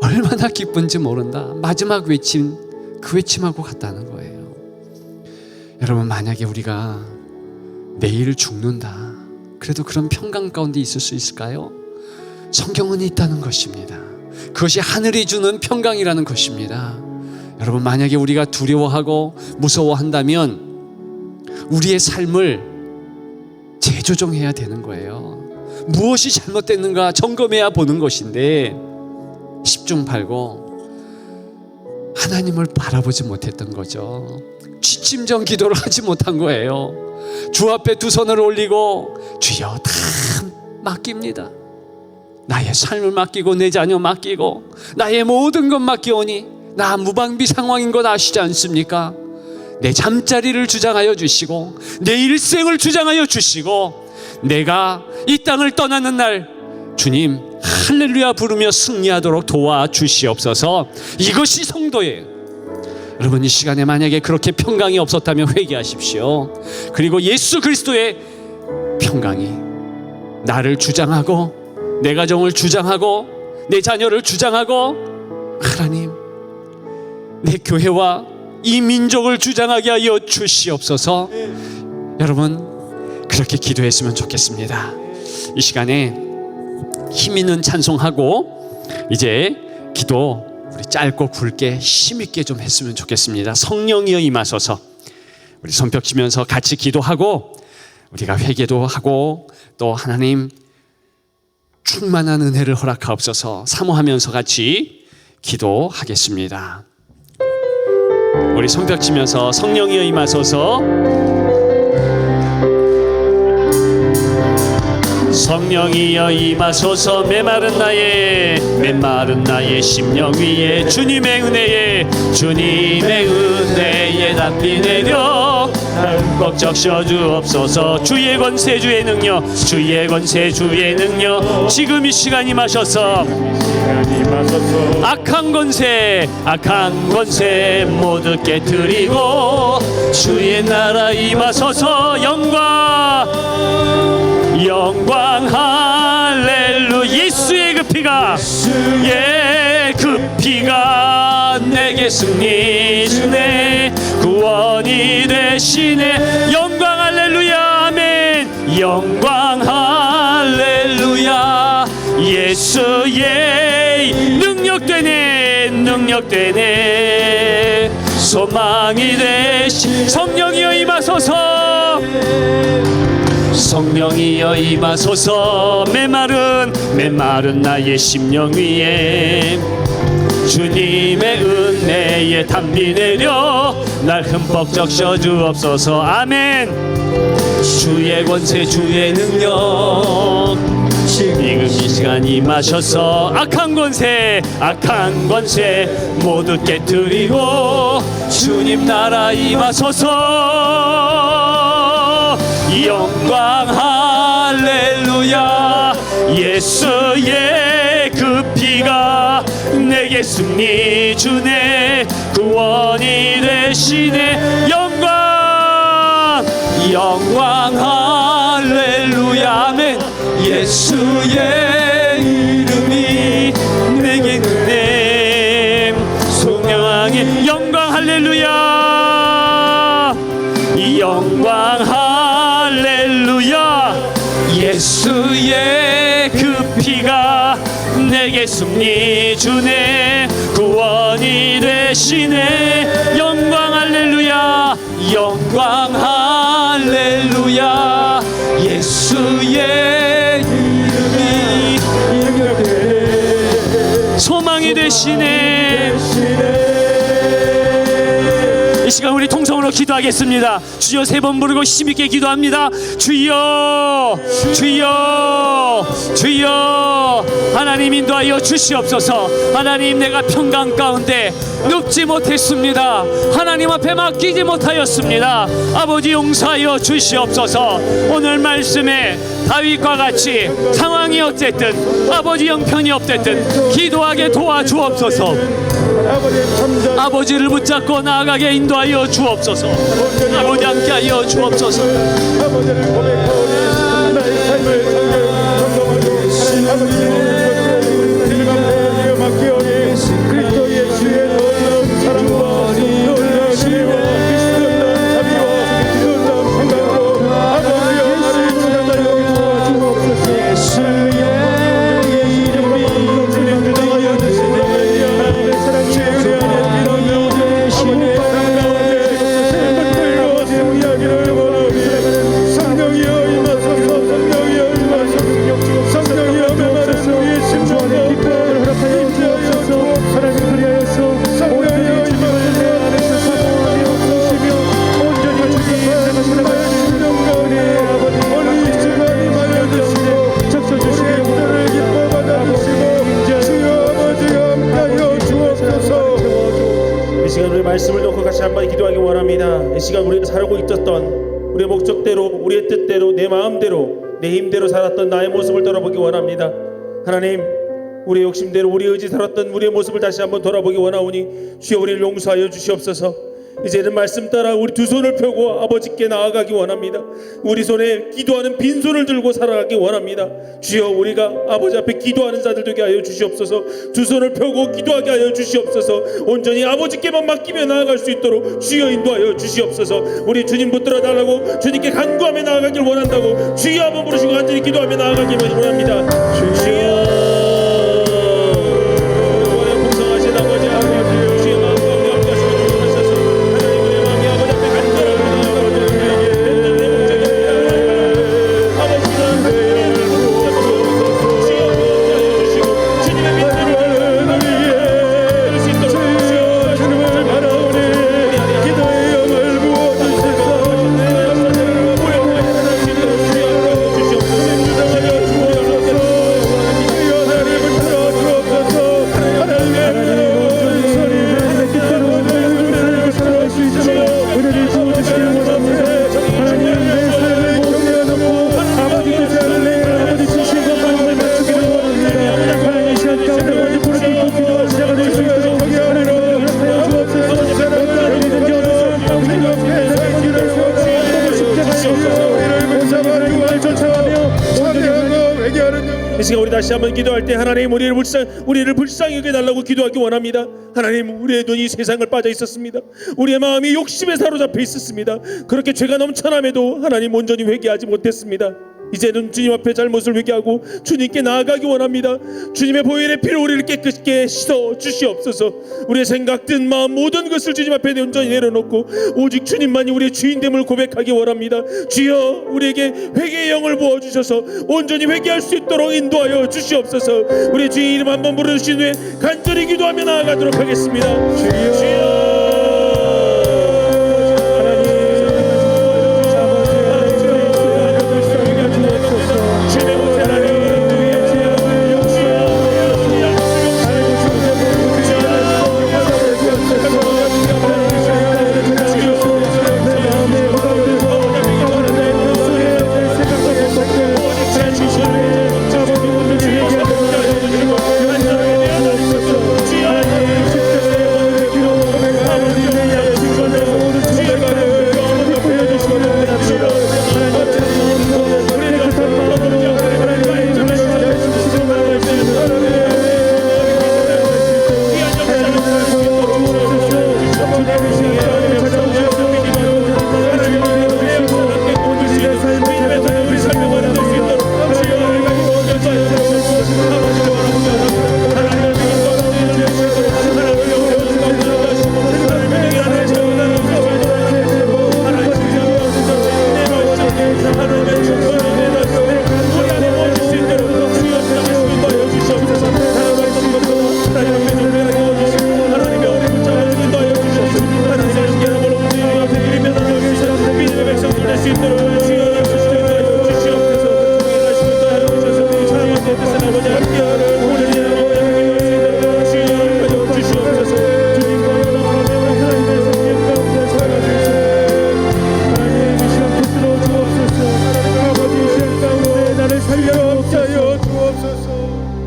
얼마나 기쁜지 모른다. 마지막 외침 그 외침하고 갔다는 거예요. 여러분 만약에 우리가 내일 죽는다. 그래도 그런 평강 가운데 있을 수 있을까요? 성경은 있다는 것입니다. 그것이 하늘이 주는 평강이라는 것입니다. 여러분 만약에 우리가 두려워하고 무서워한다면 우리의 삶을 재조정해야 되는 거예요. 무엇이 잘못됐는가 점검해야 보는 것인데 10중 팔고 하나님을 바라보지 못했던 거죠. 취침전 기도를 하지 못한 거예요. 주 앞에 두 손을 올리고 주여 다 맡깁니다. 나의 삶을 맡기고 내 자녀 맡기고 나의 모든 것 맡기오니 나 무방비 상황인 것 아시지 않습니까? 내 잠자리를 주장하여 주시고 내 일생을 주장하여 주시고 내가 이 땅을 떠나는 날 주님 할렐루야 부르며 승리하도록 도와주시옵소서. 이것이 성도예요. 여러분 이 시간에 만약에 그렇게 평강이 없었다면 회개하십시오. 그리고 예수 그리스도의 평강이 나를 주장하고 내 가정을 주장하고 내 자녀를 주장하고 하나님 내 교회와 이 민족을 주장하게 하여 주시옵소서. 여러분 그렇게 기도했으면 좋겠습니다. 이 시간에 힘 있는 찬송하고 이제 기도 우리 짧고 굵게 힘있게 좀 했으면 좋겠습니다. 성령이여 임하소서. 우리 손뼉 치면서 같이 기도하고 우리가 회개도 하고 또 하나님 충만한 은혜를 허락하옵소서 사모하면서 같이 기도하겠습니다. 우리 손뼉 치면서 성령이여 임하소서. 성령이여 임하소서. 메마른 나의 심령 위에 주님의 은혜에 담비 내려 흠뻑 적셔 주옵소서. 주의 권세 주의 능력 지금 이 시간 임하셔서 악한 권세 모두 깨뜨리고 주의 나라 임하소서. 영광 할렐루야. 예수의 그 피가 그 피가 내게 승리 주네 구원이 되시네. 영광 할렐루야. 아멘. 영광 할렐루야. 예수의 능력되네 소망이 되시. 성령이여 임하소서. 성령이여 임하소서. 메마른 나의 심령 위에 주님의 은혜에 담비 내려 날 흠뻑 적셔 주옵소서. 아멘. 주의 권세 주의 능력 지금 이 시간 임하셔서 악한 권세 모두 깨뜨리고 주님 나라 임하소서. 영광 할렐루야. 예수의 그 피가 내게 승리 주네 구원이 되시네. 영광 할렐루야. 아멘. 예수의 이름이 내게 은혜 소명하게. 영광 할렐루야. 영광 할렐루야. 예수의 그 피가 내게 승리 주네 구원이 되시네. 영광 할렐루야. 영광 할렐루야. 예수의 이름이 소망이 되시네. 이 시간 우리 통성으로 기도하겠습니다. 주여 세 번 부르고 힘있게 기도합니다. 주여 하나님 인도하여 주시옵소서. 하나님 내가 평강 가운데 눕지 못했습니다. 하나님 앞에 맡기지 못하였습니다. 아버지 용서하여 주시옵소서. 오늘 말씀에 다윗과 같이 상황이 어쨌든 아버지 형편이 없됐든 기도하게 도와주옵소서. 아버지를 붙잡고 나아가게 인도하여 주옵소서. 아버지 함께하여 주옵소서. 아버지를 고백하오니 나의 삶을 길감대에 맡기오니 그리스도 예수의 놀라운 사랑과 놀라운 지혜와 놀라운 자비와 놀라운 생각으로 아버지여 나를 찾아다여 주옵소서. 예수의 이름이 주님하여 주시네. 하나님의 사랑 주의 안에 빌어며 아버지의 사랑 가운데 생각들과 제 이야기를 원하오니 성령이여 임하소서. 성령이여 임하소서. 성령이여 메마르소 우리의 심령과 기쁨을 허락하여 주옵소서. 사랑을 그리하여서 성령이여 임하소서. 안에서 사모하며 쓰시며 온전히 주님의 사랑을 심령 가운데 아버지 오늘 이 시간 임하여 주시고 적셔주시고 우리를 기뻐 받아주시고 주여 아버지 함께하여 주옵소서. 이 시간 우리 말씀을 놓고 같이 한번 기도하기 원합니다. 이 시간 우리가 살고 있었던 우리의 목적대로 우리의 뜻대로 내 마음대로 내 힘대로 살았던 나의 모습을 돌아보기 원합니다. 하나님 우리의 욕심대로 우리의 의지 살았던 우리의 모습을 다시 한번 돌아보기 원하오니 주여 우리를 용서하여 주시옵소서. 이제는 말씀 따라 우리 두 손을 펴고 아버지께 나아가기 원합니다. 우리 손에 기도하는 빈손을 들고 살아가기 원합니다. 주여, 우리가 아버지 앞에 기도하는 자들 되게 하여 주시옵소서. 두 손을 펴고 기도하게 하여 주시옵소서. 온전히 아버지께만 맡기며 나아갈 수 있도록 주여 인도하여 주시옵소서. 우리 주님 붙들어 달라고 주님께 간구하며 나아가길 원한다고 주여 한번 부르시고 간절히 기도하며 나아가길 원합니다. 주여, 풍성하신 아버지, 주의 마음 가운데 함께하시고 주옵소서. 하나님, 우리의 마음이 아버지 앞에 간절하게 나아가는 내 목적입니다. 아버지가 주여 하여 주시고 주님의 빛을 받을 수 있도록 주여 주님을 바라오니 기도의 영을 부어주소서. 이 시간 우리 다시 한번 기도할 때 하나님, 우리를 불쌍히 여겨 달라고 기도하기 원합니다. 하나님, 우리의 눈이 세상을 빠져 있었습니다. 우리의 마음이 욕심에 사로잡혀 있었습니다. 그렇게 죄가 넘쳐남에도 하나님 온전히 회개하지 못했습니다. 이제는 주님 앞에 잘못을 회개하고 주님께 나아가기 원합니다. 주님의 보혈의 피로 우리를 깨끗게 씻어 주시옵소서. 우리의 생각, 뜻, 마음 모든 것을 주님 앞에 온전히 내려놓고 오직 주님만이 우리의 주인됨을 고백하기 원합니다. 주여, 우리에게 회개의 영을 부어주셔서 온전히 회개할 수 있도록 인도하여 주시옵소서. 우리의 주의 이름 한번 부르신 후에 간절히 기도하며 나아가도록 하겠습니다. 주여,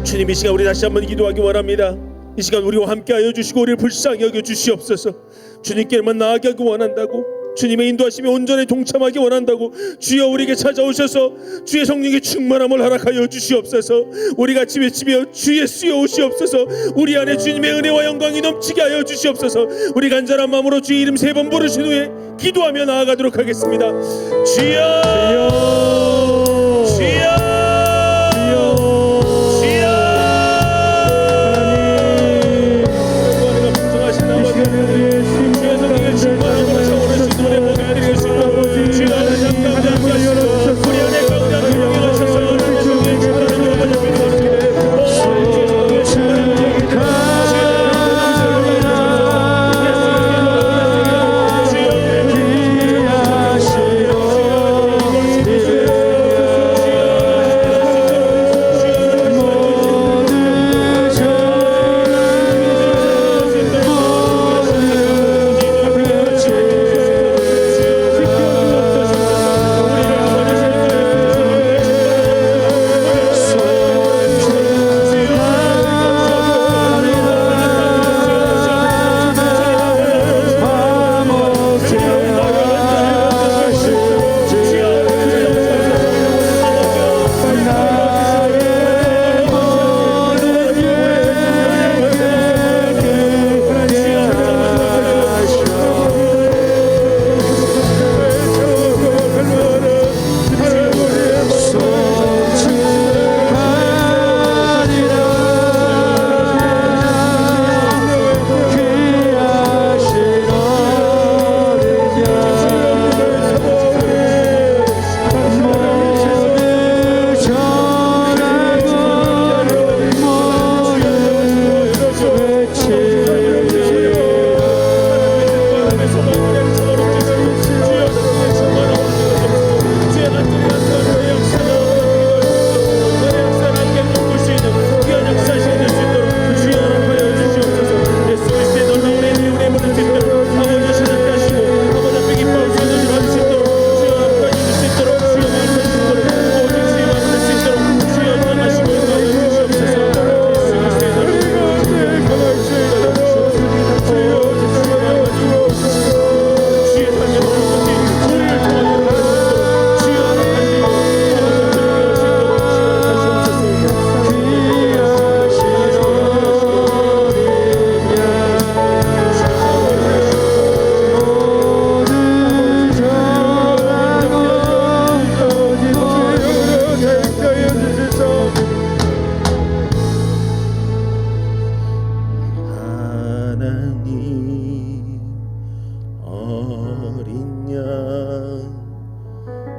주님, 이 시간 우리 다시 한번 기도하기 원합니다. 이 시간 우리와 함께하여 주시고 우리를 불쌍히 여겨 주시옵소서. 주님께만 나아가기 원한다고, 주님의 인도하심에 온전히 동참하기 원한다고 주여 우리에게 찾아오셔서 주의 성령의 충만함을 허락하여 주시옵소서. 우리 같이 외치며 주 예수여 오시옵소서. 우리 안에 주님의 은혜와 영광이 넘치게 하여 주시옵소서. 우리 간절한 마음으로 주의 이름 3번 부르신 후에 기도하며 나아가도록 하겠습니다. 주여, 주여,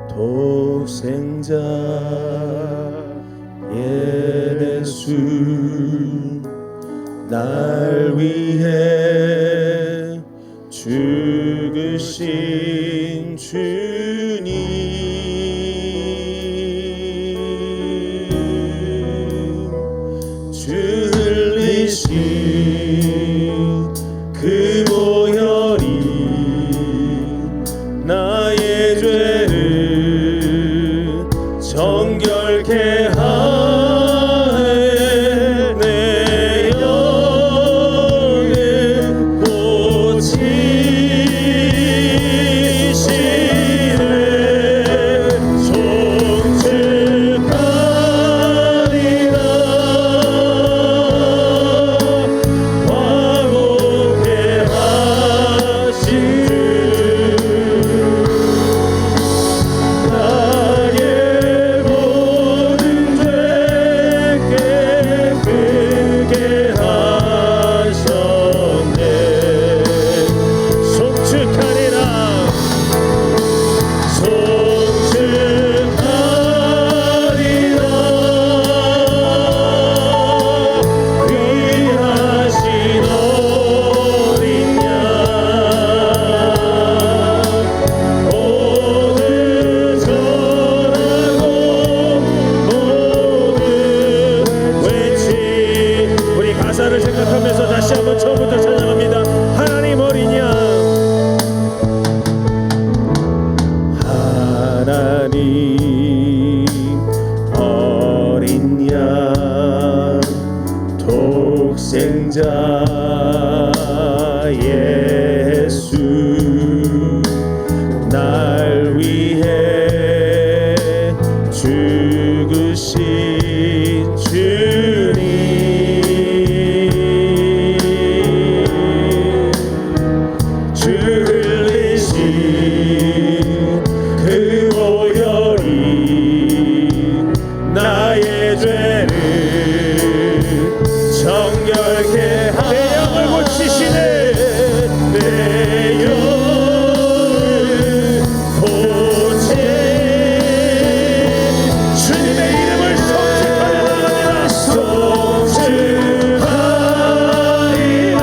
독생자 예수 날 위해 죽으신 주님 주 흘리신 그 보혈이 나의 죄를 정결케 하네 내 영을 고치시네 송축하리라 화목케 하신 나의 모든 죄 깨끗게 하셨네 송축하리라 귀하신 어린 양 모두 전하고 모두 외치 우리 가사를 생각하면서 다시 한번 처음부터 찬양합니다. 하나님 어린 양 하나님 어린 양 독생자 예수 날 위해 죽으신 주님 주 흘리신 그 보혈이 나의 죄를 정결케 하네 내 영을 고치시네 내 영을 고치 주님의 이름을 송축하려 나갑니다 송축하리라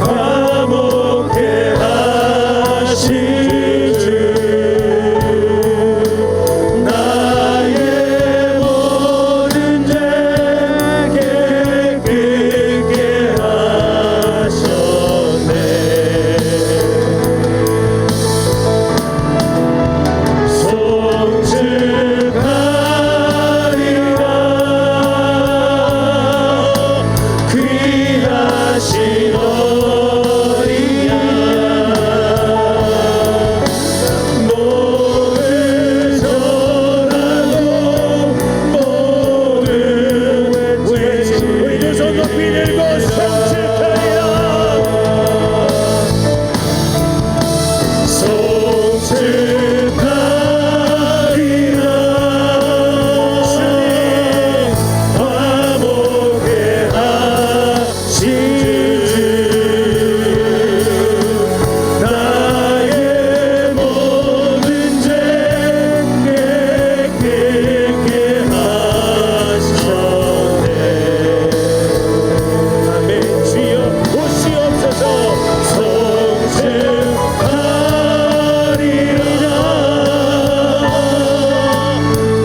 화목케 하신 주 나의 모든 죄 깨끗게 하셨네 송축하리라 귀하신 어린 양 모두 전하고 모두 외치 우리 두 손 높이 들고 송축하리라 송축하리라 주님 화목케 하신 주 나의 모든 죄 깨끗게 하셨네 아멘 주여 오시옵소서 송축하리라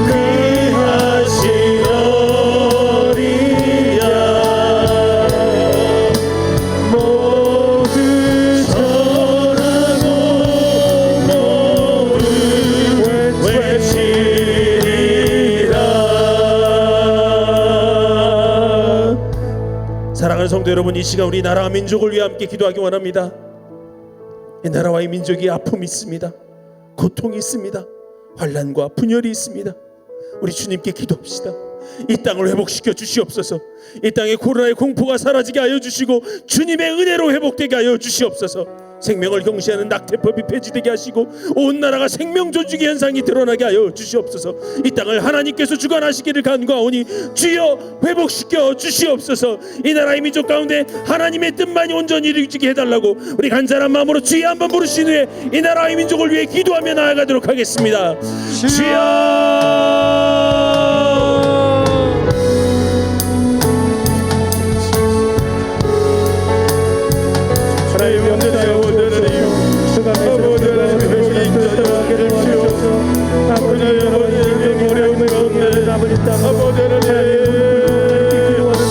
귀하신 어린 양 모두 전하고 모두 외치리라 사랑하는 성도 여러분 이 시간 우리 나라와 민족을 위해 함께 기도하기 원합니다. 이 나라와 이 민족이 아픔이 있습니다. 고통이 있습니다. 환난과 분열이 있습니다. 우리 주님께 기도합시다. 이 땅을 회복시켜 주시옵소서. 이 땅에 코로나의 공포가 사라지게 하여 주시고 주님의 은혜로 회복되게 하여 주시옵소서. 생명을 경시하는 낙태법이 폐지되게 하시고 온 나라가 생명 조직의 현상이 드러나게 하여 주시옵소서. 이 땅을 하나님께서 주관하시기를 간구하오니 주여 회복시켜 주시옵소서. 이 나라의 민족 가운데 하나님의 뜻만이 온전히 이루어지게 해달라고 우리 간절한 마음으로 주여 한번 부르신 후에 이 나라의 민족을 위해 기도하며 나아가도록 하겠습니다. 주여.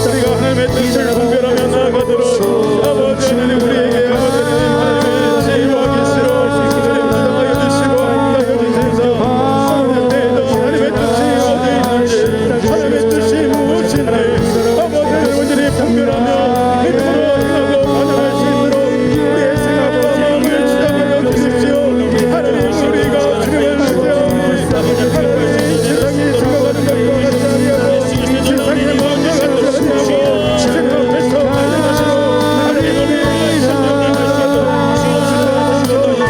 우리가 하나님의 뜻을 분별하며 나아가도록 아버지 하나님 우리에게 하나님의 하나님의 뜻이 무엇인지 아버지 온전히 분별하며 믿음으로 행하고 반응할 수 있도록 우리의 생각과 마음을 지정하여 주십시오. 하나님 우리가 주님을 맞이하오니 하나님 세상이 생각하는 것과 같지 아니하고 세상의 마음과 같지 아니하고 주님 앞에서 반응하시고 하나님 우리의 성령님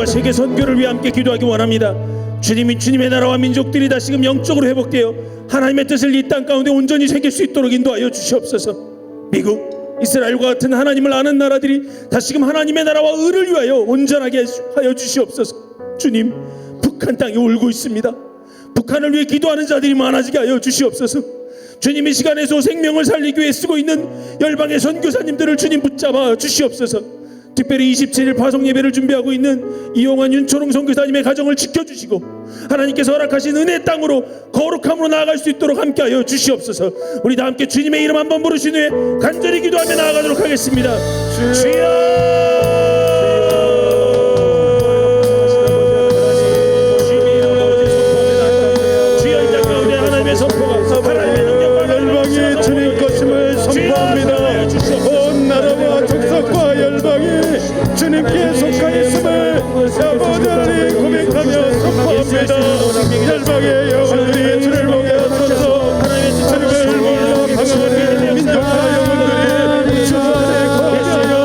세계 선교를 위해 함께 기도하기 원합니다. 주님이 주님의 나라와 민족들이 다시금 영적으로 회복되어 하나님의 뜻을 이 땅 가운데 온전히 새길 수 있도록 인도하여 주시옵소서. 미국, 이스라엘과 같은 하나님을 아는 나라들이 다시금 하나님의 나라와 의를 위하여 온전하게 하여 주시옵소서. 주님, 북한 땅이 울고 있습니다. 북한을 위해 기도하는 자들이 많아지게 하여 주시옵소서. 주님 이 시간에서 생명을 살리기 위해 쓰고 있는 열방의 선교사님들을 주님 붙잡아 주시옵소서. 특별히 27일 파송 예배를 준비하고 있는 이용환 윤초롱 선교사님의 가정을 지켜주시고 하나님께서 허락하신 은혜의 땅으로 거룩함으로 나아갈 수 있도록 함께하여 주시옵소서. 우리 다 함께 주님의 이름 한번 부르신 후에 간절히 기도하며 나아가도록 하겠습니다. 주여. 주님 것임을 선포합니다. 온 나라와 족속과 열방이 주님께 속한 있음을 아버지 고백하며 선포합니다. 열방의 영혼들이 주를 보게 하소서. 주님을 몰라 방황하는 민족과 영혼들이 주 안에 거하여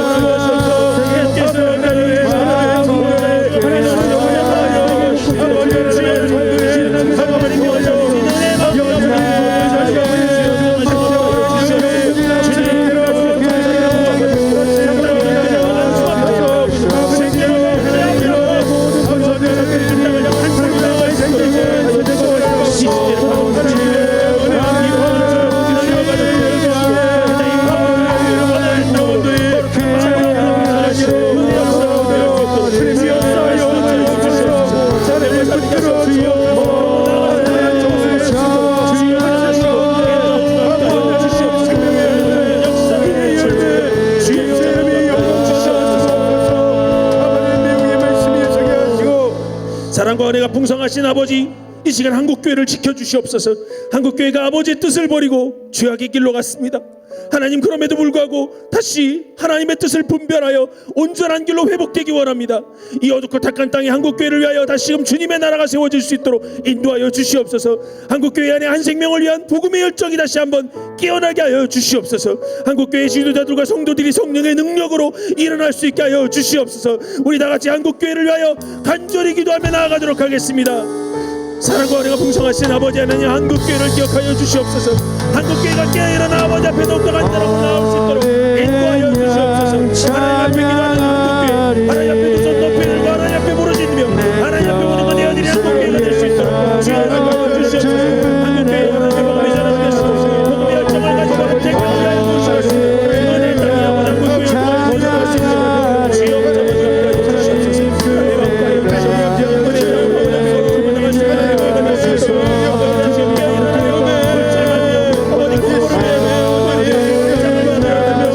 주옵소서. 하나님의 나라의 성도에 영원하여 아버지 주의 종들의 사랑을 모여 사랑과 은혜가 풍성하신 아버지, 이 시간 한국교회를 지켜주시옵소서. 한국교회가 아버지의 뜻을 버리고 죄악의 길로 갔습니다. 하나님, 그럼에도 불구하고 다시 하나님의 뜻을 분별하여 온전한 길로 회복되기 원합니다. 이 어둡고 탁한 땅에 한국교회를 위하여 다시금 주님의 나라가 세워질 수 있도록 인도하여 주시옵소서. 한국교회 안에 한 생명을 위한 복음의 열정이 다시 한번 깨어나게 하여 주시옵소서. 한국교회 지도자들과 성도들이 성령의 능력으로 일어날 수 있게 하여 주시옵소서. 우리 다같이 한국교회를 위하여 간절히 기도하며 나아가도록 하겠습니다. 사랑과 은혜가 풍성하신 아버지 하나님, 한국교회를 기억하여 주시옵소서. 한국교회가 깨어일어나 아버지 앞에 더욱더 간절하고 나올 수 있도록 인도하여 주시옵소서. 하나님 앞에 기도하는 한국교회, 하나님 앞에 두 손 높이 들고 하나님 앞에 부르짖으며 하나님 앞에 모든 것 내어드린 한국교회가 될 수 있도록 주여 허락하여 주시옵소서. 한국교회 하나님의 마음이 자라게 하시옵소서. 복음의 열정을 가지고 택하게 하여 주시옵소서. 은혜의 땅이 아버지 한국교회를 통하여 거듭날 수 있도록 주여 허락하여 주시옵소서. 하나님 앞에 은혜의 땅을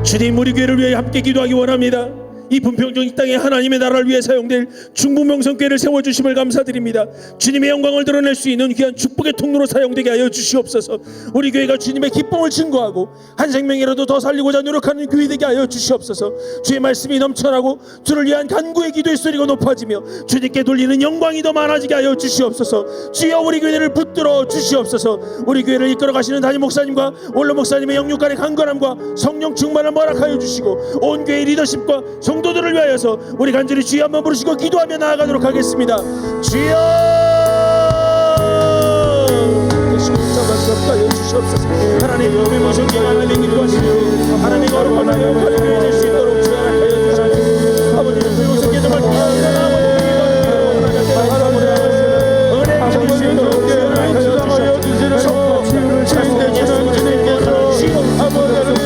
주님, 우리 교회를 위해 함께 기도하기 원합니다. 이 분평정 이 땅에 하나님의 나라를 위해 사용될 중부명성교회를 세워주심을 감사드립니다. 주님의 영광을 드러낼 수 있는 귀한 축복의 통로로 사용되게 하여 주시옵소서. 우리 교회가 주님의 기쁨을 증거하고 한 생명이라도 더 살리고자 노력하는 교회 되게 하여 주시옵소서. 주의 말씀이 넘쳐나고 주를 위한 간구의 기도의 소리가 높아지며 주님께 돌리는 영광이 더 많아지게 하여 주시옵소서. 주여, 우리 교회를 붙들어 주시옵소서. 우리 교회를 이끌어 가시는 담임 목사님과 원로 목사님의 영육간의 강건함과 성령 충만을 허락하여 주시고 온 교회 리더십과 성도들을 위하여서 우리 간절히 주여 한번 부르시고 기도하며 나아가도록 하겠습니다. 주여, 하여 주시옵소서. 하나님 몸의 모성기 하나님의 기도하시며 하나님의 거룩한 하여 가정이 될 수 있도록 주여 하여 주시옵소서. 아버지의 불모성 기도를 기도하며 은혜 주실 수 있도록 주여 하여 주시옵소서. 찬양하시는 주님께서 아버지를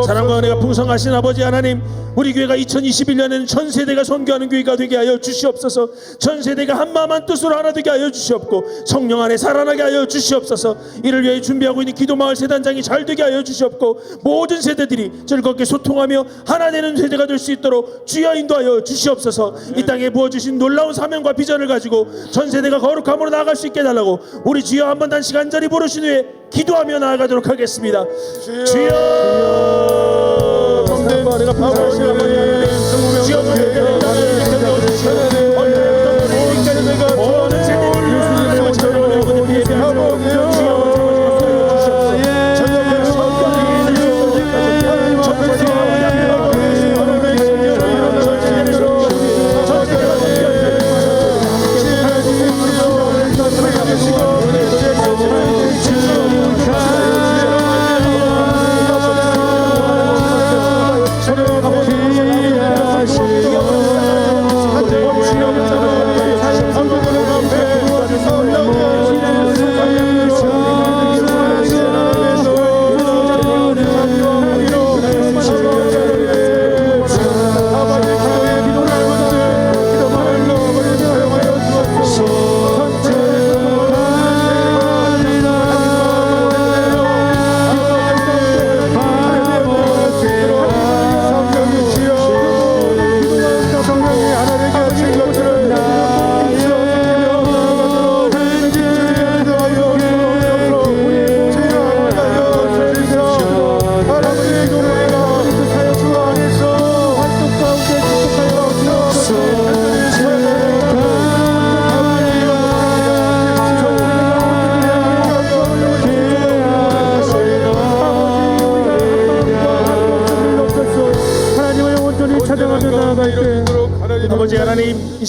사랑과 은혜가 풍성하신 아버지 하나님, 우리 교회가 2021년에는 전 세대가 선교하는 교회가 되게 하여 주시옵소서. 전 세대가 한마음 한뜻으로 하나 되게 하여 주시옵고 성령 안에 살아나게 하여 주시옵소서. 이를 위해 준비하고 있는 기도마을 세단장이 잘 되게 하여 주시옵고 모든 세대들이 즐겁게 소통하며 하나 되는 세대가 될 수 있도록 주여 인도하여 주시옵소서. 이 땅에 부어주신 놀라운 사명과 비전을 가지고 전 세대가 거룩함으로 나아갈 수 있게 해달라고 우리 주여 한번 단시 간절히 부르신 후에 기도하며 나아가도록 하겠습니다. 주여, 성령과 내가 파워하신 아버지 하나님, 주여 너의 땅을 지켜주시고 내가 모든 세대를 위하여 찬양하며 아버지 예배하고 주여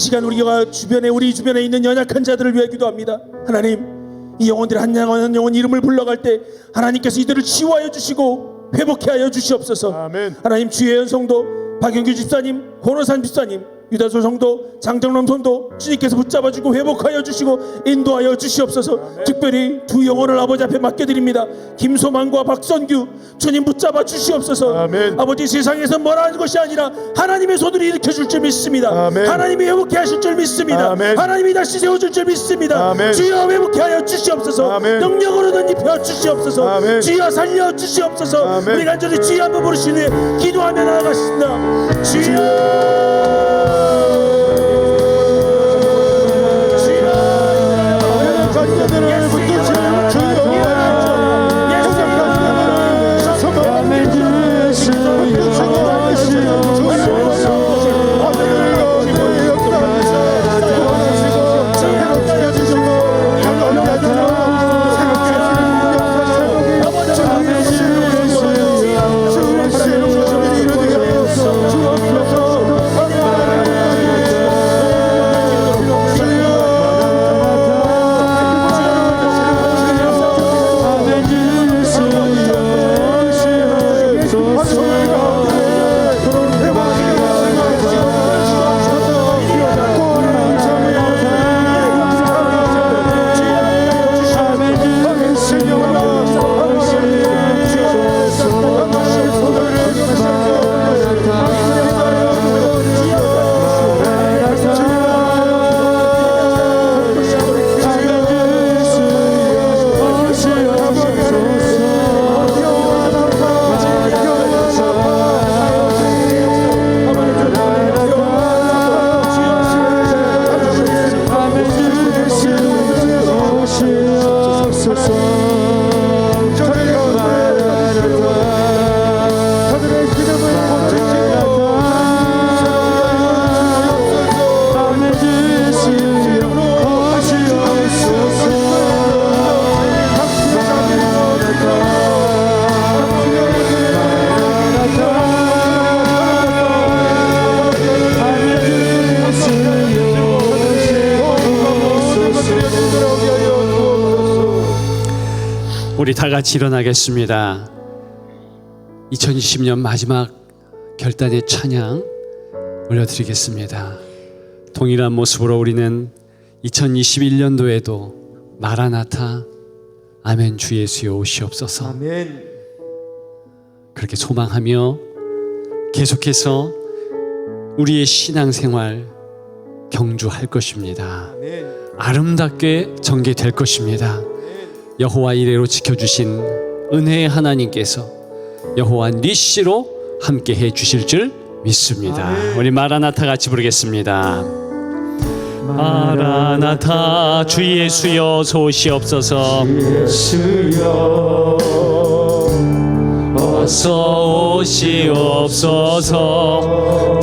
시간 우리가 우리 주변에 있는 연약한 자들을 위해 기도합니다. 하나님, 이 영혼들이 한 영혼 한 영혼 이름을 불러갈 때 하나님께서 이들을 치유하여 주시고 회복해 하여 주시옵소서. 아멘. 하나님, 주혜연 성도, 박영규 집사님, 권호산 집사님, 유다솔 성도, 장정남 성도 주님께서 붙잡아주고 회복하여 주시고 인도하여 주시옵소서. 특별히 두 영혼을 아버지 앞에 맡겨드립니다. 김소만과 박선규, 주님 붙잡아 주시옵소서. 아멘. 아버지, 세상에서 뭐라 하는 것이 아니라 하나님의 손으로 일으켜줄 줄 믿습니다. 아멘. 하나님이 회복해 하실 줄 믿습니다. 아멘. 하나님이 다시 세워줄 줄 믿습니다. 아멘. 주여 회복해 하여 주시옵소서. 아멘. 능력으로는 입혀 주시옵소서. 아멘. 주여 살려 주시옵소서. 아멘. 우리 간절히 주여 한번 부르시는 기도하며 나아가십니다. 주여. 자녀들을 붙드시는 주여 우리 다 같이 일어나겠습니다. 2020년 마지막 결단의 찬양 올려드리겠습니다. 동일한 모습으로 우리는 2021년도에도 마라나타 아멘 주 예수여 오시옵소서 아멘. 그렇게 소망하며 계속해서 우리의 신앙생활 경주할 것입니다. 아멘. 아름답게 전개될 것입니다. 여호와 이레로 지켜주신 은혜의 하나님께서 여호와 니시로 함께 해주실 줄 믿습니다. 아멘. 우리 마라나타 같이 부르겠습니다. 마라나타 주 예수여 오시옵소서. 예수여 어서 오시옵소서.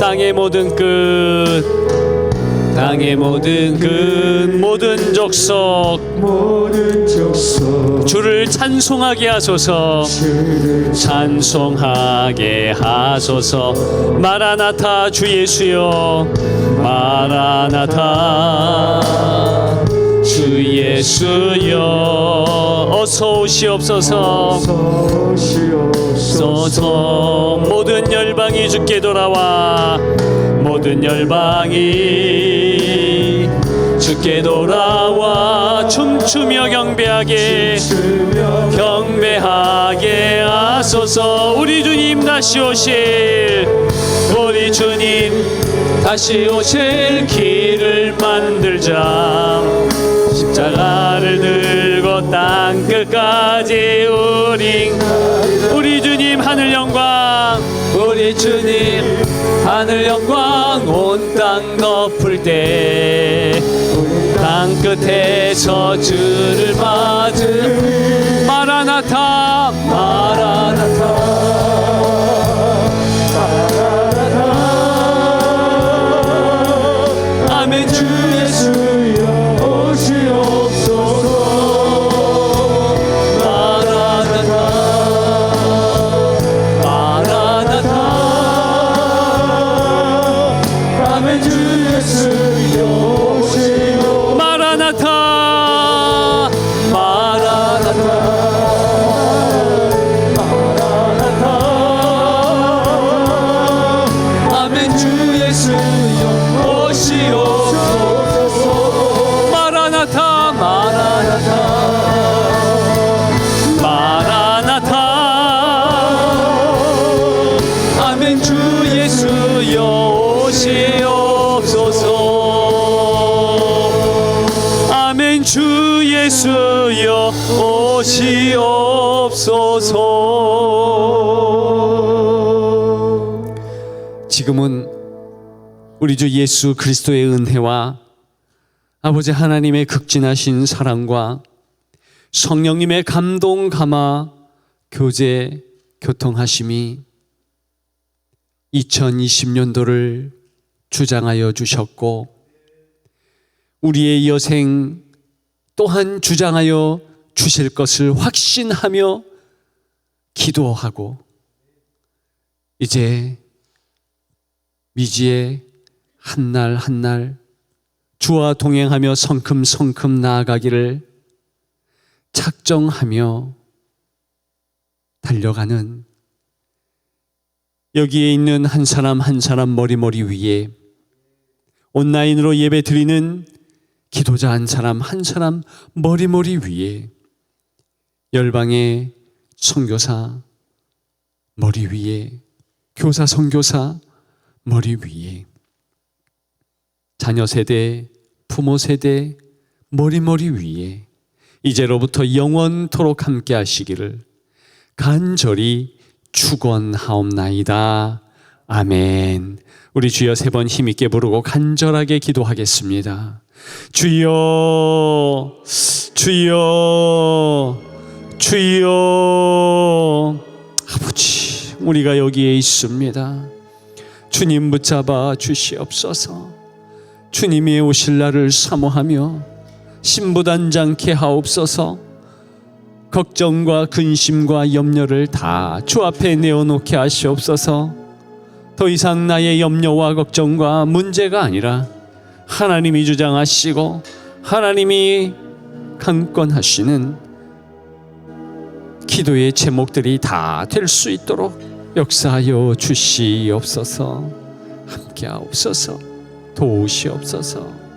땅의 모든 끝 모든 족속 주를 찬송하게 하소서. 찬송하게 하소서. 마라나타 주 예수여 마라나타 주 예수여 어서 오시옵소서. 모든 열방이 주께 돌아와 모든 열방이 주께 돌아와 춤추며 경배하게 하소서. 우리 주님 다시 오실 우리 주님 다시 오실 길을 만들자. 십자가를 들고 땅끝까지 우리 주님 하늘 영광 우리 주님 하늘 영광 온 땅 덮을 때 땅끝에서 주를 맞은 마라나타 아멘 주 예수여 오시옵소서. 마라나타 아멘 주 예수여 살아계신 주 예수여 오시옵소서. 지금은 우리 주 예수 그리스도의 은혜와 아버지 하나님의 극진하신 사랑과 성령님의 감동 감화 교제 교통하심이 2020년도를 주장하여 주셨고 우리의 여생 또한 주장하여 주실 것을 확신하며 기도하고 이제 미지의 한 날 한 날 주와 동행하며 성큼성큼 나아가기를 작정하며 달려가는 여기에 있는 한 사람 한 사람 머리 위에 온라인으로 예배 드리는 기도자 한 사람 한 사람 머리 위에 열방의 선교사 머리 위에 교사 선교사 머리 위에 자녀 세대 부모 세대 머리 위에 이제로부터 영원토록 함께 하시기를 간절히 축원하옵나이다. 아멘. 우리 주여 세 번 힘있게 부르고 간절하게 기도하겠습니다. 주여 주여 주여. 아버지 우리가 여기에 있습니다. 주님 붙잡아 주시옵소서. 주님이 오실 날을 사모하며 신부단장케 하옵소서. 걱정과 근심과 염려를 다 주 앞에 내어놓게 하시옵소서. 더 이상 나의 염려와 걱정과 문제가 아니라 하나님이 주장하시고 하나님이 강권하시는 기도의 제목들이 다 될 수 있도록 역사하여 주시옵소서. 함께하옵소서. 도우시옵소서.